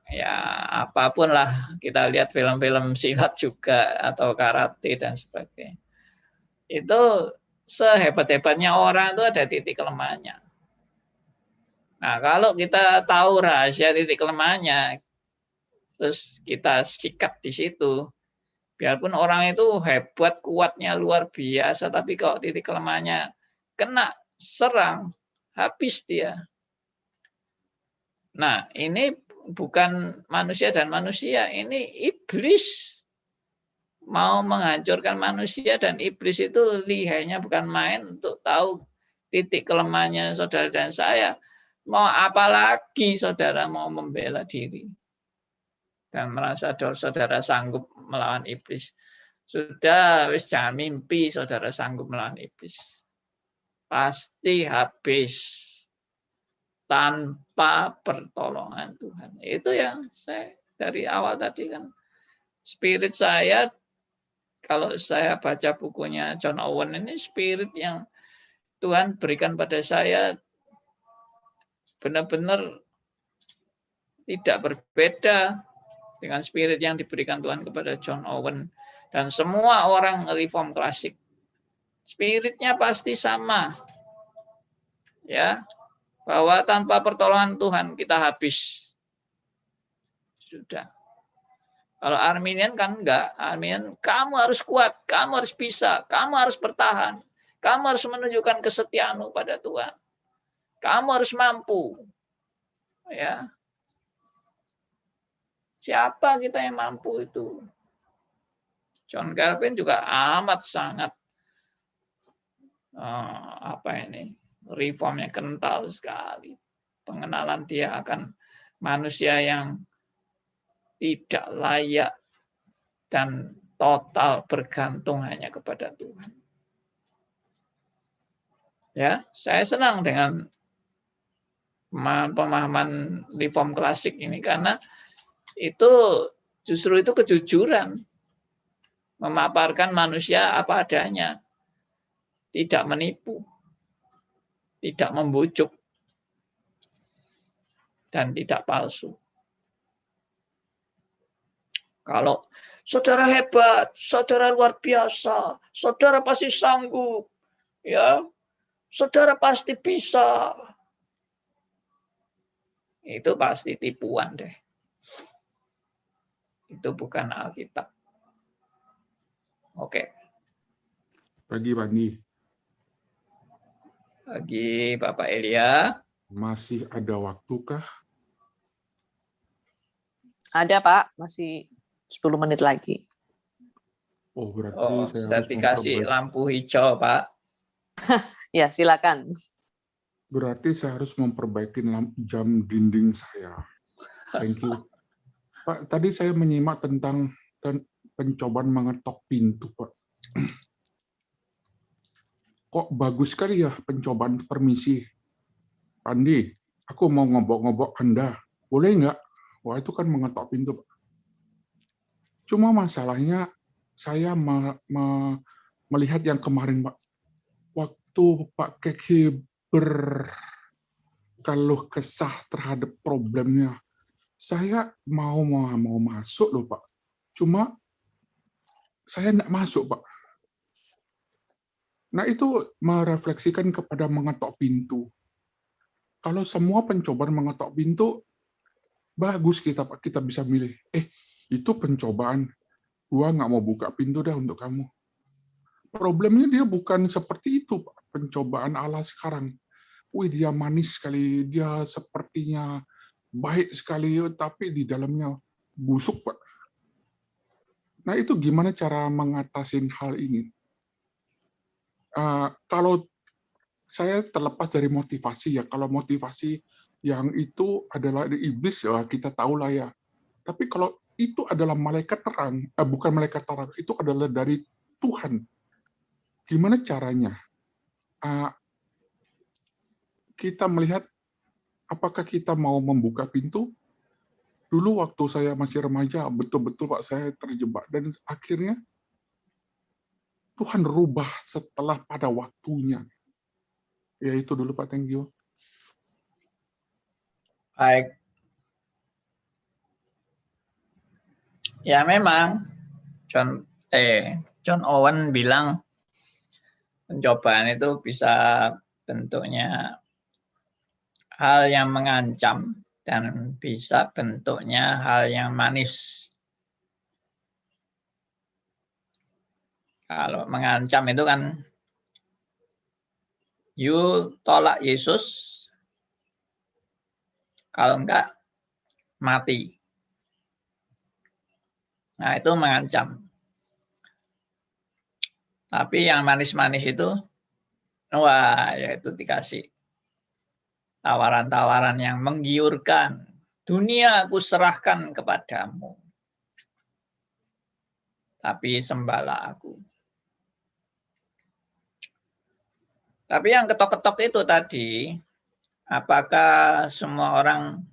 S1: ya apapun lah, kita lihat film-film silat juga atau karate dan sebagainya. Itu sehebat-hebatnya orang itu ada titik kelemahannya. Nah, kalau kita tahu rahasia titik kelemahannya, terus kita sikat di situ, biarpun orang itu hebat, kuatnya luar biasa, tapi kalau titik kelemahannya kena serang, habis dia. Nah, ini bukan manusia dan manusia, ini iblis mau menghancurkan manusia, dan iblis itu lihainya bukan main untuk tahu titik kelemahannya saudara dan saya. Mau apa lagi saudara mau membela diri dan merasa saudara sanggup melawan iblis. Sudah, wis jangan mimpi saudara sanggup melawan iblis. Pasti habis tanpa pertolongan Tuhan. Itu yang saya dari awal tadi kan. Spirit saya, kalau saya baca bukunya John Owen ini, spirit yang Tuhan berikan pada saya benar-benar tidak berbeda dengan spirit yang diberikan Tuhan kepada John Owen dan semua orang reform klasik. Spiritnya pasti sama. Ya, bahwa tanpa pertolongan Tuhan kita habis. Sudah. Kalau Arminian kan enggak. Arminian, kamu harus kuat, kamu harus bisa, kamu harus bertahan. Kamu harus menunjukkan kesetiaanmu pada Tuhan. Kamu harus mampu. Ya. Siapa kita yang mampu itu? John Calvin juga amat sangat reformnya kental sekali. Pengenalan dia akan manusia yang tidak layak dan total bergantung hanya kepada Tuhan. Ya, saya senang dengan pemahaman reform klasik ini karena itu justru itu kejujuran, memaparkan manusia apa adanya, tidak menipu, tidak membujuk, dan tidak palsu. Kalau saudara hebat, saudara luar biasa, saudara pasti sanggup, ya, saudara pasti bisa. Itu pasti tipuan deh. Itu bukan Alkitab. Oke.
S5: Pagi, Pandi.
S1: Pagi, Bapak Elia.
S5: Masih ada waktukah?
S2: Ada, Pak. Masih 10 menit lagi.
S5: Oh, berarti
S1: Oh,
S5: saya
S1: sudah
S5: harus
S1: dikasih
S5: memperbaiki.
S1: lampu hijau, Pak.
S2: Ya, silakan.
S5: Berarti saya harus memperbaiki jam dinding saya. Thank you. Pak, tadi saya menyimak tentang pencobaan mengetok pintu, Pak. Kok bagus sekali ya pencobaan permisi. Pandi, aku mau ngobok-ngobok Anda. Boleh nggak? Wah, itu kan mengetok pintu, Pak. Cuma masalahnya saya melihat yang kemarin, Pak. Waktu Pak Keki berkeluh kesah terhadap problemnya, saya mau masuk loh, Pak. Cuma saya nggak masuk, Pak. Nah, itu merefleksikan kepada mengetok pintu. Kalau semua pencobaan mengetok pintu, bagus kita, Pak. Kita bisa milih. Itu pencobaan. Gua nggak mau buka pintu dah untuk kamu. Problemnya dia bukan seperti itu, Pak. Pencobaan Allah sekarang. Wih, dia manis sekali. Dia sepertinya baik sekali, tapi di dalamnya busuk, Pak. Nah, itu gimana cara mengatasi hal ini? Kalau saya terlepas dari motivasi ya, kalau motivasi yang itu adalah iblis ya kita tahu lah ya. Tapi kalau itu adalah malaikat terang, bukan malaikat terang, itu adalah dari Tuhan. Gimana caranya? Kita melihat apakah kita mau membuka pintu? Dulu waktu saya masih remaja, betul-betul Pak saya terjebak dan akhirnya Tuhan rubah setelah pada waktunya. Ya itu dulu Pak, thank you.
S1: Baik. Ya memang John Owen bilang pencobaan itu bisa bentuknya hal yang mengancam dan bisa bentuknya hal yang manis. Kalau mengancam itu kan you tolak Yesus, kalau enggak mati. Nah, itu mengancam. Tapi yang manis-manis itu, wah, ya itu dikasih tawaran-tawaran yang menggiurkan. Dunia aku serahkan kepadamu. Tapi sembahlah aku. Tapi yang ketok-ketok itu tadi, apakah semua orang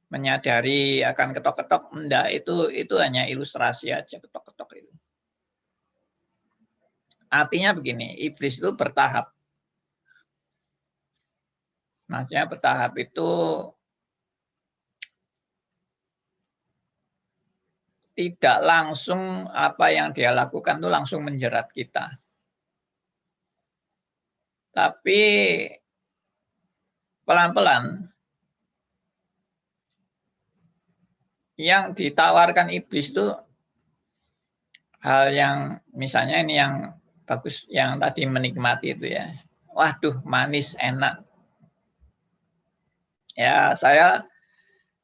S1: menyadari akan ketok-ketok? Enggak, itu hanya ilustrasi aja ketok-ketok itu. Artinya begini, iblis itu bertahap. Maksudnya bertahap itu tidak langsung apa yang dia lakukan itu langsung menjerat kita. Tapi pelan-pelan yang ditawarkan iblis itu hal yang misalnya ini yang bagus, yang tadi menikmati itu ya. Waduh, manis, enak. Ya, saya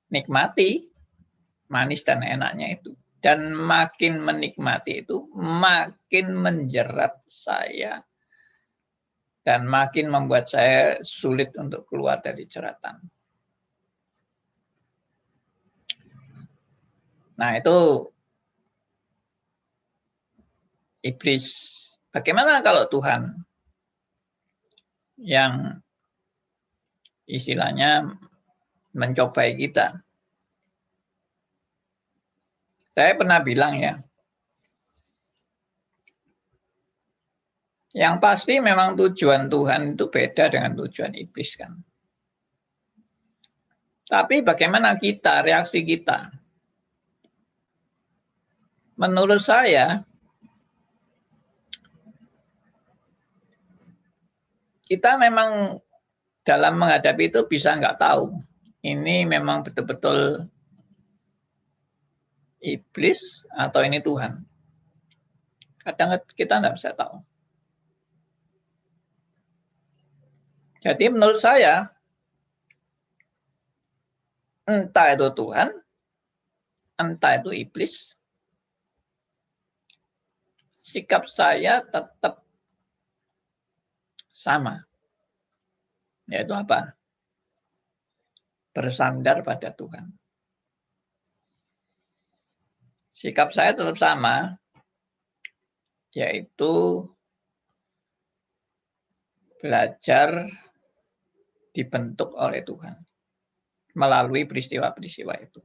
S1: nikmati manis dan enaknya itu. Dan makin menikmati itu, makin menjerat saya. Dan makin membuat saya sulit untuk keluar dari jeratan. Nah, itu iblis. Bagaimana kalau Tuhan yang istilahnya mencobai kita? Saya pernah bilang ya, yang pasti memang tujuan Tuhan itu beda dengan tujuan iblis kan. Tapi bagaimana kita, reaksi kita? Menurut saya, kita memang dalam menghadapi itu bisa nggak tahu. Ini memang betul-betul iblis atau ini Tuhan. Kadang kita nggak bisa tahu. Jadi menurut saya, entah itu Tuhan, entah itu iblis, sikap saya tetap sama. Yaitu apa? Bersandar pada Tuhan. Sikap saya tetap sama, yaitu belajar dibentuk oleh Tuhan melalui peristiwa-peristiwa itu.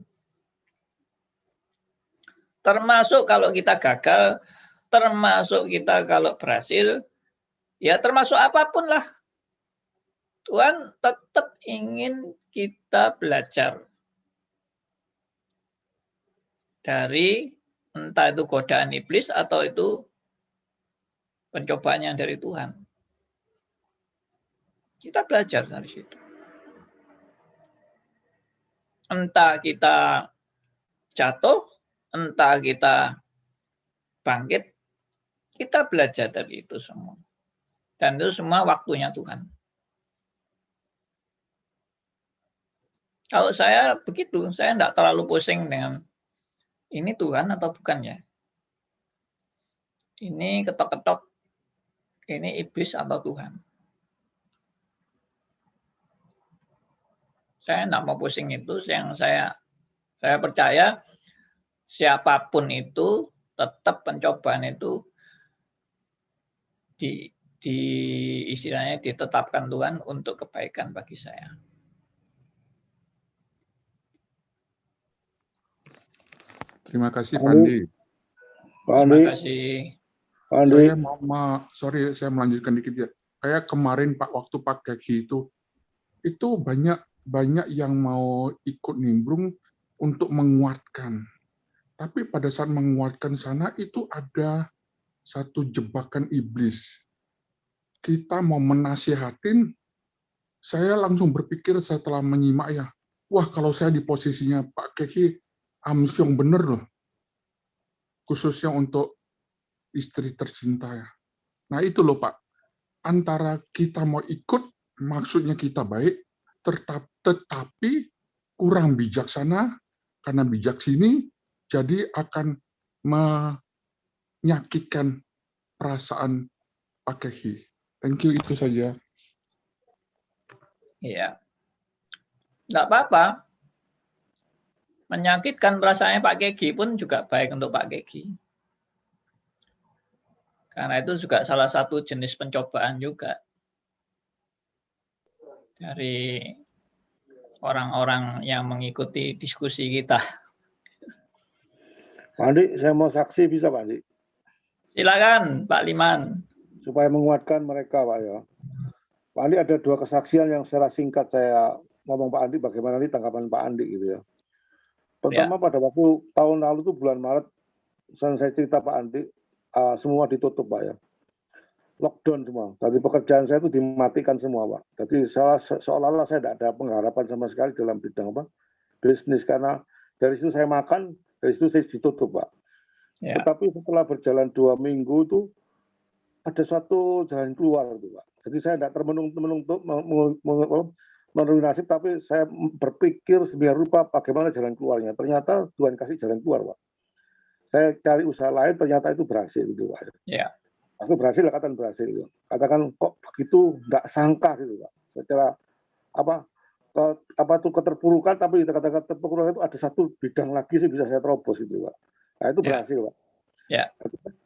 S1: Termasuk kalau kita gagal, termasuk kita kalau berhasil, ya termasuk apapun lah. Tuhan tetap ingin kita belajar dari entah itu godaan iblis atau itu pencobaan yang dari Tuhan. Kita belajar dari situ. Entah kita jatuh, entah kita bangkit, kita belajar dari itu semua. Dan itu semua waktunya Tuhan. Kalau saya begitu, saya tidak terlalu pusing dengan ini Tuhan atau bukan ya. Ini ketok-ketok, ini iblis atau Tuhan. Saya tidak mau pusing itu, yang saya percaya siapapun itu tetap pencobaan itu istilahnya ditetapkan Tuhan untuk kebaikan bagi saya.
S5: Terima kasih Pak Andi.
S1: Terima kasih.
S5: Saya saya melanjutkan dikit ya. Kayak kemarin Pak waktu Pak Gagi itu banyak yang mau ikut nimbrung untuk menguatkan. Tapi pada saat menguatkan sana itu ada satu jebakan iblis. Kita mau menasihatin, saya langsung berpikir setelah menyimak ya, wah kalau saya di posisinya Pak Keki, amsyong bener loh. Khususnya untuk istri tercinta ya. Nah itu loh Pak, antara kita mau ikut, maksudnya kita baik, tetapi kurang bijaksana, karena bijak sini, jadi akan menyakitkan perasaan Pak Keki. Thank you, itu saja.
S1: Iya. Enggak apa-apa. Menyakitkan perasaannya Pak Keki pun juga baik untuk Pak Keki. Karena itu juga salah satu jenis pencobaan juga. Dari orang-orang yang mengikuti diskusi kita.
S6: Pak Andi, saya mau saksi bisa Pak Andi?
S1: Silakan Pak Liman.
S6: Supaya menguatkan mereka Pak ya. Pak Andi ada 2 kesaksian yang secara singkat saya ngomong Pak Andi, bagaimana nih tanggapan Pak Andi gitu ya. Pertama pada waktu tahun lalu itu bulan Maret, saya cerita Pak Andi, semua ditutup Pak ya. Lockdown semua. Jadi pekerjaan saya itu dimatikan semua Pak. Jadi seolah-olah saya tidak ada pengharapan sama sekali dalam bidang bisnis. Karena dari situ saya makan, dari situ saya ditutup Pak. Ya. Tetapi setelah berjalan 2 minggu itu ada suatu jalan keluar itu Pak. Jadi saya tidak termenung-menung untuk menurunkan nasib, tapi saya berpikir sedemikian rupa bagaimana jalan keluarnya. Ternyata Tuhan kasih jalan keluar Pak. Saya cari usaha lain, ternyata itu berhasil gitu Pak. Ya. Aku berhasil, katakan berhasil. Gitu. Katakan kok begitu nggak sangka gitu Pak. Secara apa tuh keterpurukan, tapi kata-kata keterpurukan itu ada satu bidang lagi sih bisa saya terobos gitu Pak. Nah itu berhasil Pak. Ya.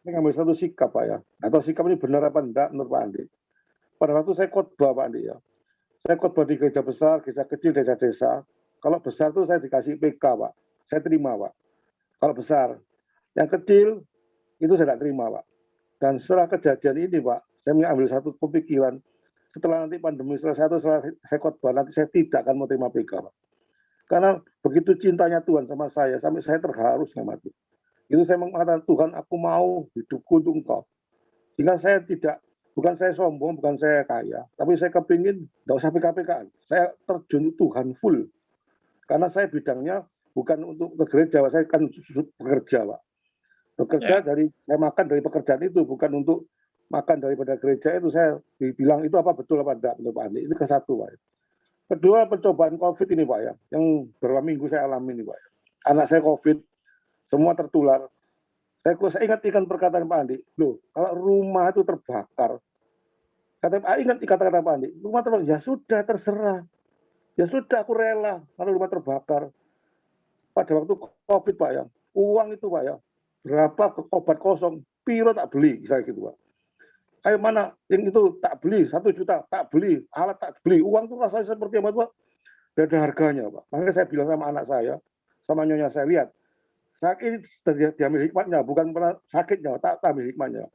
S6: Saya ngambil satu sikap Pak ya. Atau sikap ini benar apa enggak menurut Pak Andi. Pada waktu saya khotbah Pak Andi ya. Saya khotbah di gereja besar, gereja kecil, desa-desa. Kalau besar tuh saya dikasih PK Pak. Saya terima Pak. Kalau besar. Yang kecil itu saya tidak terima Pak. Dan setelah kejadian ini Pak, saya mengambil satu pemikiran. Setelah nanti pandemi selesai itu setelah saya khotbah, nanti saya tidak akan mau terima PK Pak. Karena begitu cintanya Tuhan sama saya, sampai saya terharu setengah mati. Itu saya mengatakan, Tuhan aku mau hidupku untuk Engkau. Sehingga saya bukan saya sombong, bukan saya kaya, tapi saya kepingin, tidak usah PK-PK. Saya terjun Tuhan full. Karena saya bidangnya bukan untuk ke gereja, saya kan bekerja Pak. Bekerja dari, saya makan dari pekerjaan itu, bukan untuk makan daripada gereja itu. Saya bilang itu apa betul apa tidak menurut Pak Andi. Itu ke satu Pak. Kedua, pencobaan COVID ini Pak ya, yang beberapa minggu saya alami ini Pak. Anak saya COVID, semua tertular. Saya ingat perkataan Pak Andi. Loh, kalau rumah itu terbakar, ingat kata-kata Pak Andi, rumah terbakar, ya sudah terserah. Ya sudah aku rela kalau rumah terbakar. Pada waktu COVID Pak ya, uang itu Pak ya, berapa obat kosong, piro tak beli, saya gitu Pak. Ayo mana yang itu tak beli, 1 juta tak beli, alat tak beli, uang itu rasanya seperti apa Pak? Gak ada harganya Pak. Makanya saya bilang sama anak saya, sama nyonya saya, lihat, sakit diambil hikmatnya, bukan pernah sakitnya, tak ambil hikmatnya.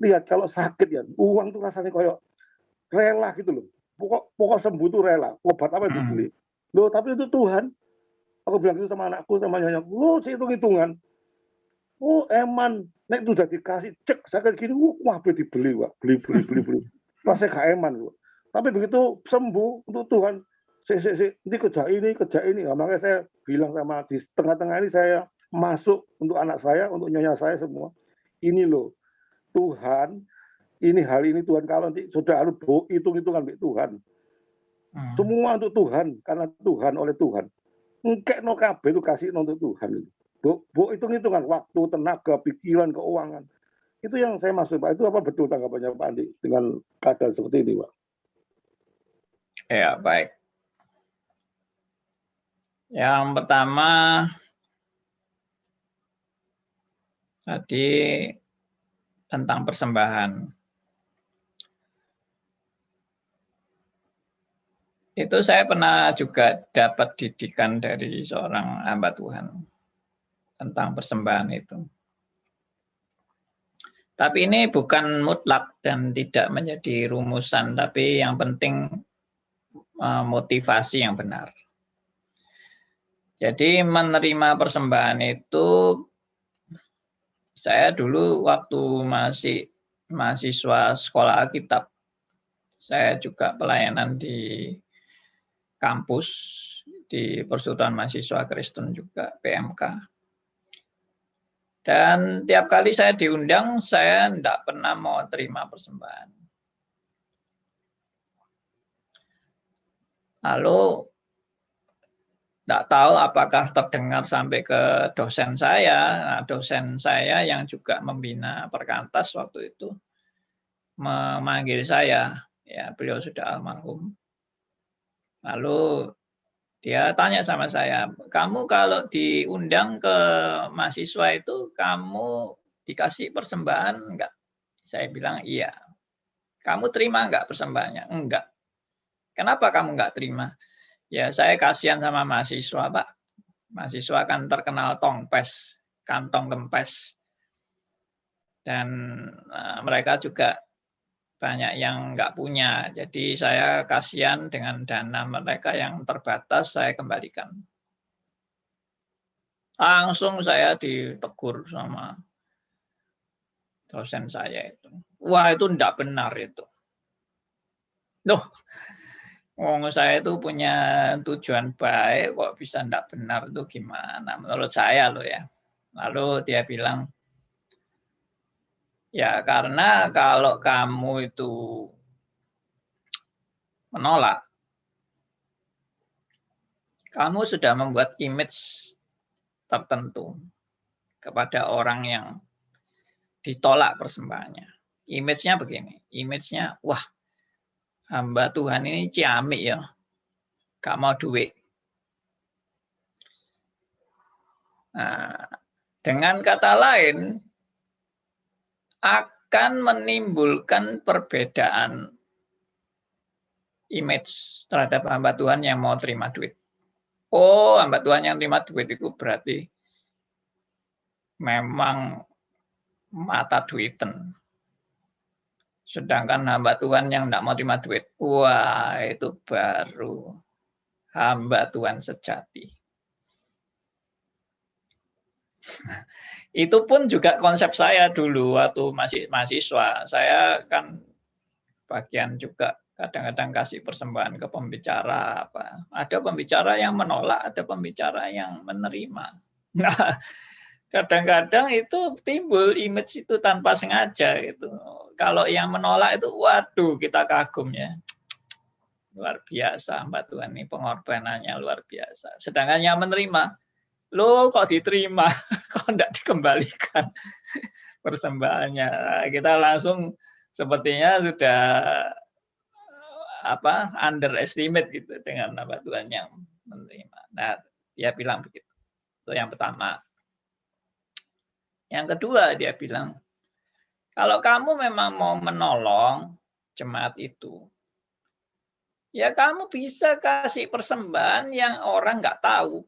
S6: Lihat kalau sakit ya, uang itu rasanya kayak rela gitu loh. Pokok sembuh itu rela, obat apa dibeli. Loh, tapi itu Tuhan. Aku bilang gitu sama anakku, sama nyonya, lo sih hitung-hitungan. Oh, eman, nek itu udah dikasih cek sakit gini, wah dibeli, Pak. Beli. Rasanya gak eman, Pak. Tapi begitu sembuh untuk Tuhan, ini kerja ini. Nah, makanya saya bilang sama di tengah-tengah ini saya masuk untuk anak saya, untuk nyonya saya semua. Ini loh, Tuhan, ini hal ini Tuhan, kalau nanti sudah hitung-hitungan Tuhan. Semua untuk Tuhan, karena Tuhan, oleh Tuhan. Engkek no kabeh itu kasih untuk Tuhan. Bu hitung-hitungan waktu, tenaga, pikiran, keuangan. Itu yang saya maksud, Pak. Itu apa betul tanggapannya Pak Andi dengan keadaan seperti ini, Pak?
S1: Ya, baik. Yang pertama, tadi tentang persembahan. Itu saya pernah juga dapat didikan dari seorang hamba Tuhan tentang persembahan itu. Tapi ini bukan mutlak dan tidak menjadi rumusan, tapi yang penting motivasi yang benar. Jadi menerima persembahan itu, saya dulu waktu masih mahasiswa sekolah Alkitab, saya juga pelayanan di kampus, di Persatuan Mahasiswa Kristen juga, PMK. Dan tiap kali saya diundang, saya tidak pernah mau terima persembahan. Lalu, tidak tahu apakah terdengar sampai ke dosen saya. Nah, dosen saya yang juga membina Perkantas waktu itu, memanggil saya. Ya, beliau sudah almarhum. Lalu dia tanya sama saya, kamu kalau diundang ke mahasiswa itu, kamu dikasih persembahan enggak? Saya bilang iya. Kamu terima enggak persembahannya? Enggak. Kenapa kamu enggak terima? Ya saya kasihan sama mahasiswa, Pak. Mahasiswa kan terkenal tongpes, kantong kempes. Dan mereka juga banyak yang nggak punya, jadi saya kasihan dengan dana mereka yang terbatas, saya kembalikan. Langsung saya ditegur sama dosen saya itu. Wah, itu enggak benar itu. Loh, saya itu punya tujuan baik, kok bisa enggak benar itu gimana? Menurut saya loh ya. Lalu dia bilang, ya karena kalau kamu itu menolak, kamu sudah membuat image tertentu kepada orang yang ditolak persembahannya. Image-nya begini, image-nya, wah, hamba Tuhan ini ciamik ya, gak mau duit. Nah, dengan kata lain, akan menimbulkan perbedaan image terhadap hamba Tuhan yang mau terima duit. Oh, hamba Tuhan yang terima duit itu berarti memang mata duiten. Sedangkan hamba Tuhan yang tidak mau terima duit, wah itu baru hamba Tuhan sejati. Itu pun juga konsep saya dulu waktu masih mahasiswa. Saya kan bagian juga kadang-kadang kasih persembahan ke pembicara. Ada pembicara yang menolak, ada pembicara yang menerima. Nah, kadang-kadang itu timbul image itu tanpa sengaja gitu. Kalau yang menolak itu, waduh kita kagum ya. Luar biasa Mbak Tuhan ini, pengorbanannya luar biasa. Sedangkan yang menerima, Lo kok diterima, kok enggak dikembalikan persembahannya. Nah, kita langsung sepertinya sudah underestimate gitu dengan hamba Tuhan yang menerima. Nah, dia bilang begitu. Itu yang pertama. Yang kedua dia bilang, kalau kamu memang mau menolong jemaat itu, ya kamu bisa kasih persembahan yang orang nggak tahu.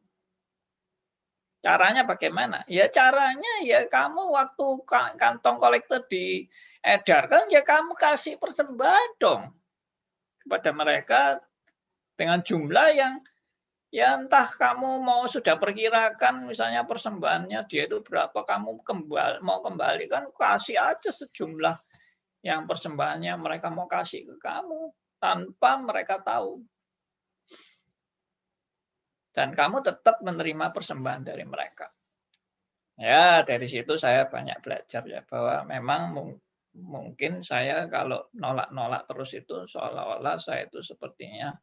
S1: Caranya bagaimana? Ya caranya ya kamu waktu kantong kolektor diedarkan, ya kamu kasih persembahan dong kepada mereka dengan jumlah yang ya entah kamu mau sudah perkirakan misalnya persembahannya dia itu berapa, kamu mau kembalikan, kasih aja sejumlah yang persembahannya mereka mau kasih ke kamu tanpa mereka tahu. Dan kamu tetap menerima persembahan dari mereka. Ya, dari situ saya banyak belajar ya, bahwa memang mungkin saya kalau nolak-nolak terus itu seolah-olah saya itu sepertinya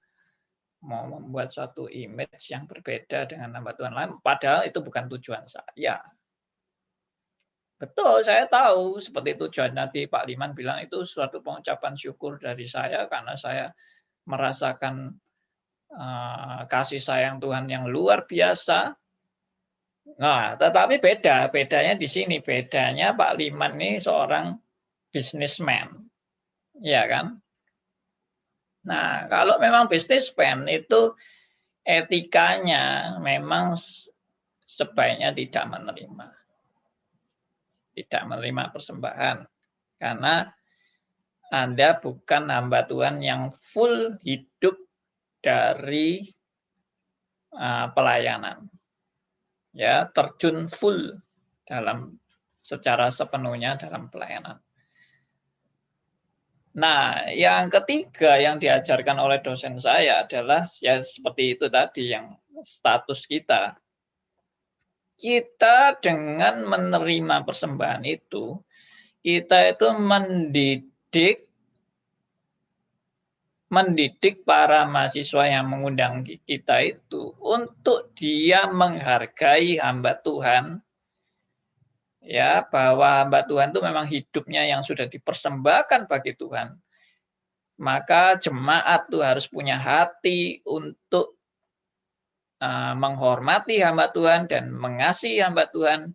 S1: mau membuat suatu image yang berbeda dengan hamba Tuhan lain, padahal itu bukan tujuan saya. Betul, saya tahu seperti tujuan nanti Pak Liman bilang itu suatu pengucapan syukur dari saya karena saya merasakan kasih sayang Tuhan yang luar biasa. Nah, tetapi bedanya di sini, bedanya Pak Liman ini seorang businessman, ya kan? Nah, kalau memang businessman itu etikanya memang sebaiknya tidak menerima persembahan, karena Anda bukan hamba Tuhan yang full hidup dari pelayanan, ya terjun full secara sepenuhnya dalam pelayanan. Nah, yang ketiga yang diajarkan oleh dosen saya adalah ya seperti itu tadi, yang status kita. Kita dengan menerima persembahan itu, kita itu mendidik para mahasiswa yang mengundang kita itu untuk dia menghargai hamba Tuhan, ya, bahwa hamba Tuhan itu memang hidupnya yang sudah dipersembahkan bagi Tuhan. Maka jemaat itu harus punya hati untuk menghormati hamba Tuhan dan mengasihi hamba Tuhan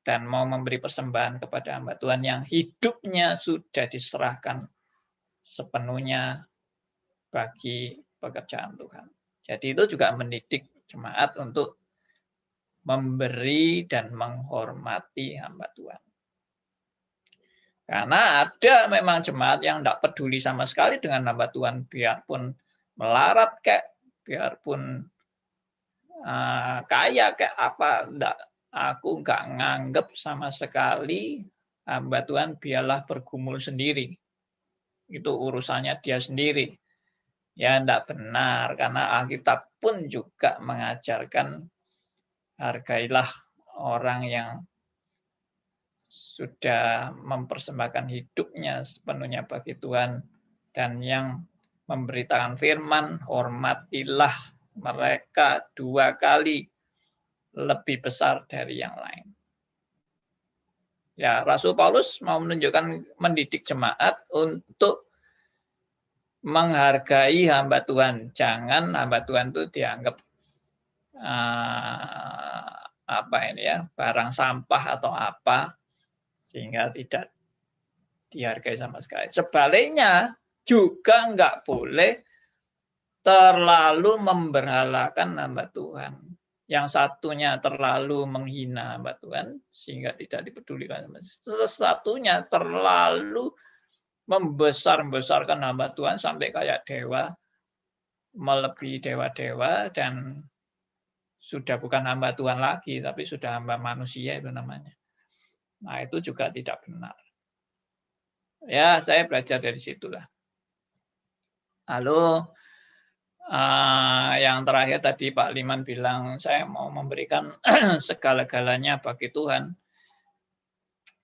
S1: dan mau memberi persembahan kepada hamba Tuhan yang hidupnya sudah diserahkan sepenuhnya bagi pekerjaan Tuhan. Jadi itu juga mendidik jemaat untuk memberi dan menghormati hamba Tuhan. Karena ada memang jemaat yang tidak peduli sama sekali dengan hamba Tuhan, biarpun melarat kayak, biarpun kaya kayak apa, aku nggak nganggep sama sekali hamba Tuhan, biarlah bergumul sendiri. Itu urusannya dia sendiri. Ya, tidak benar, karena Alkitab pun juga mengajarkan hargailah orang yang sudah mempersembahkan hidupnya sepenuhnya bagi Tuhan dan yang memberitakan firman, hormatilah mereka 2 kali lebih besar dari yang lain. Ya, Rasul Paulus mau mendidik jemaat untuk menghargai hamba Tuhan. Jangan hamba Tuhan itu dianggap barang sampah atau apa, sehingga tidak dihargai sama sekali. Sebaliknya juga nggak boleh terlalu memberhalakan hamba Tuhan. Yang satunya terlalu menghina hamba Tuhan sehingga tidak dipedulikan. Satunya terlalu membesar-besarkan hamba Tuhan sampai kayak dewa, melebihi dewa-dewa, dan sudah bukan hamba Tuhan lagi, tapi sudah hamba manusia itu namanya. Nah, itu juga tidak benar. Ya, saya belajar dari situlah. Lalu, yang terakhir tadi Pak Liman bilang, saya mau memberikan segala-galanya bagi Tuhan.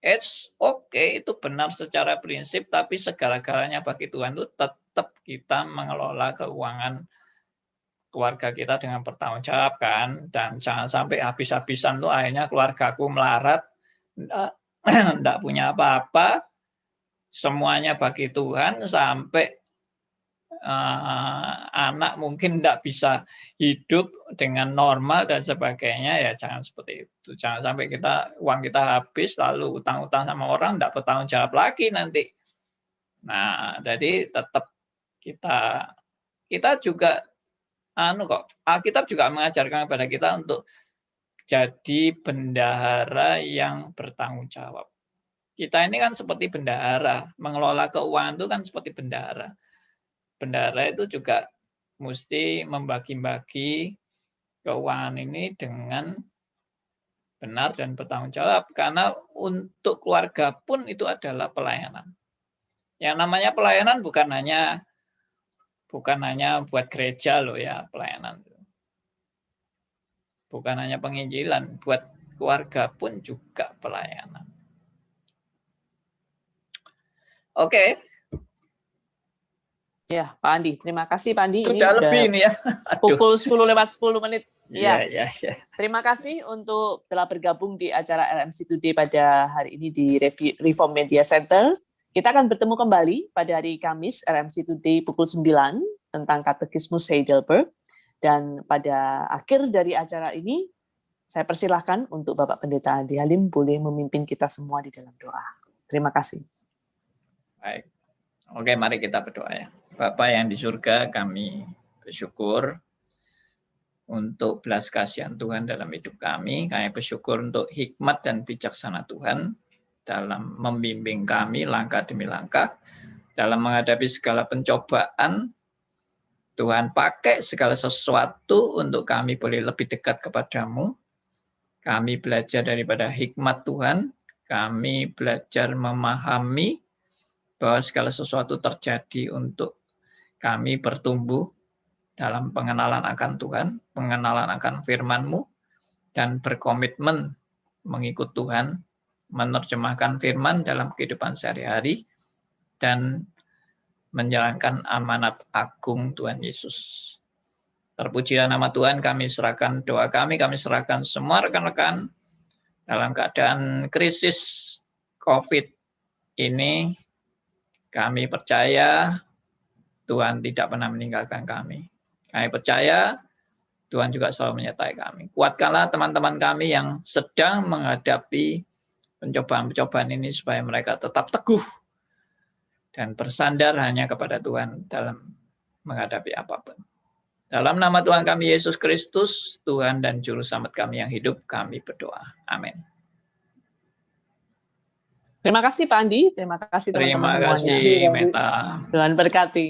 S1: It's okay, itu benar secara prinsip, tapi segala-galanya bagi Tuhan itu tetap kita mengelola keuangan keluarga kita dengan bertanggung jawab kan, dan jangan sampai habis-habisan tuh akhirnya keluargaku melarat, enggak punya apa-apa, semuanya bagi Tuhan, sampai anak mungkin enggak bisa hidup dengan normal dan sebagainya. Ya jangan seperti itu, jangan sampai uang kita habis lalu utang-utang sama orang, enggak bertanggung jawab lagi nanti. Nah, jadi tetap kita juga Alkitab juga mengajarkan kepada kita untuk jadi bendahara yang bertanggung jawab. Kita ini kan seperti bendahara, mengelola keuangan itu kan seperti bendahara. Bendahara itu juga mesti membagi-bagi keuangan ini dengan benar dan bertanggung jawab, karena untuk keluarga pun itu adalah pelayanan. Yang namanya pelayanan bukan hanya buat gereja loh ya, pelayanan. Bukan hanya penginjilan, buat keluarga pun juga pelayanan. Oke.
S2: Ya, Pak Andi. Terima kasih Pak Andi.
S1: Sudah lebih ini ya.
S2: Pukul 10:10.
S1: Ya.
S2: Terima kasih untuk telah bergabung di acara RMC Today pada hari ini di Reform Media Center. Kita akan bertemu kembali pada hari Kamis RMC Today pukul 9 tentang Katekismus Heidelberg. Dan pada akhir dari acara ini, saya persilahkan untuk Bapak Pendeta Andi Halim boleh memimpin kita semua di dalam doa. Terima kasih.
S1: Baik. Oke, mari kita berdoa ya. Bapa yang di surga, kami bersyukur untuk belas kasihan Tuhan dalam hidup kami. Kami bersyukur untuk hikmat dan bijaksana Tuhan dalam membimbing kami langkah demi langkah, dalam menghadapi segala pencobaan. Tuhan pakai segala sesuatu untuk kami boleh lebih dekat kepadamu. Kami belajar daripada hikmat Tuhan, kami belajar memahami bahwa segala sesuatu terjadi untuk kami bertumbuh dalam pengenalan akan Tuhan, pengenalan akan firman-Mu, dan berkomitmen mengikut Tuhan, menerjemahkan firman dalam kehidupan sehari-hari, dan menjalankan amanat agung Tuhan Yesus. Terpujilah nama Tuhan, kami serahkan doa kami serahkan semua rekan-rekan dalam keadaan krisis COVID ini. Kami percaya Tuhan tidak pernah meninggalkan kami. Kami percaya Tuhan juga selalu menyertai kami. Kuatkanlah teman-teman kami yang sedang menghadapi pencobaan-pencobaan ini supaya mereka tetap teguh dan bersandar hanya kepada Tuhan dalam menghadapi apapun. Dalam nama Tuhan kami Yesus Kristus, Tuhan dan Juru Selamat kami yang hidup, kami berdoa. Amin.
S2: Terima kasih Pak Andi, terima kasih teman-teman semuanya.
S1: Terima kasih Meta.
S2: Tuhan berkati.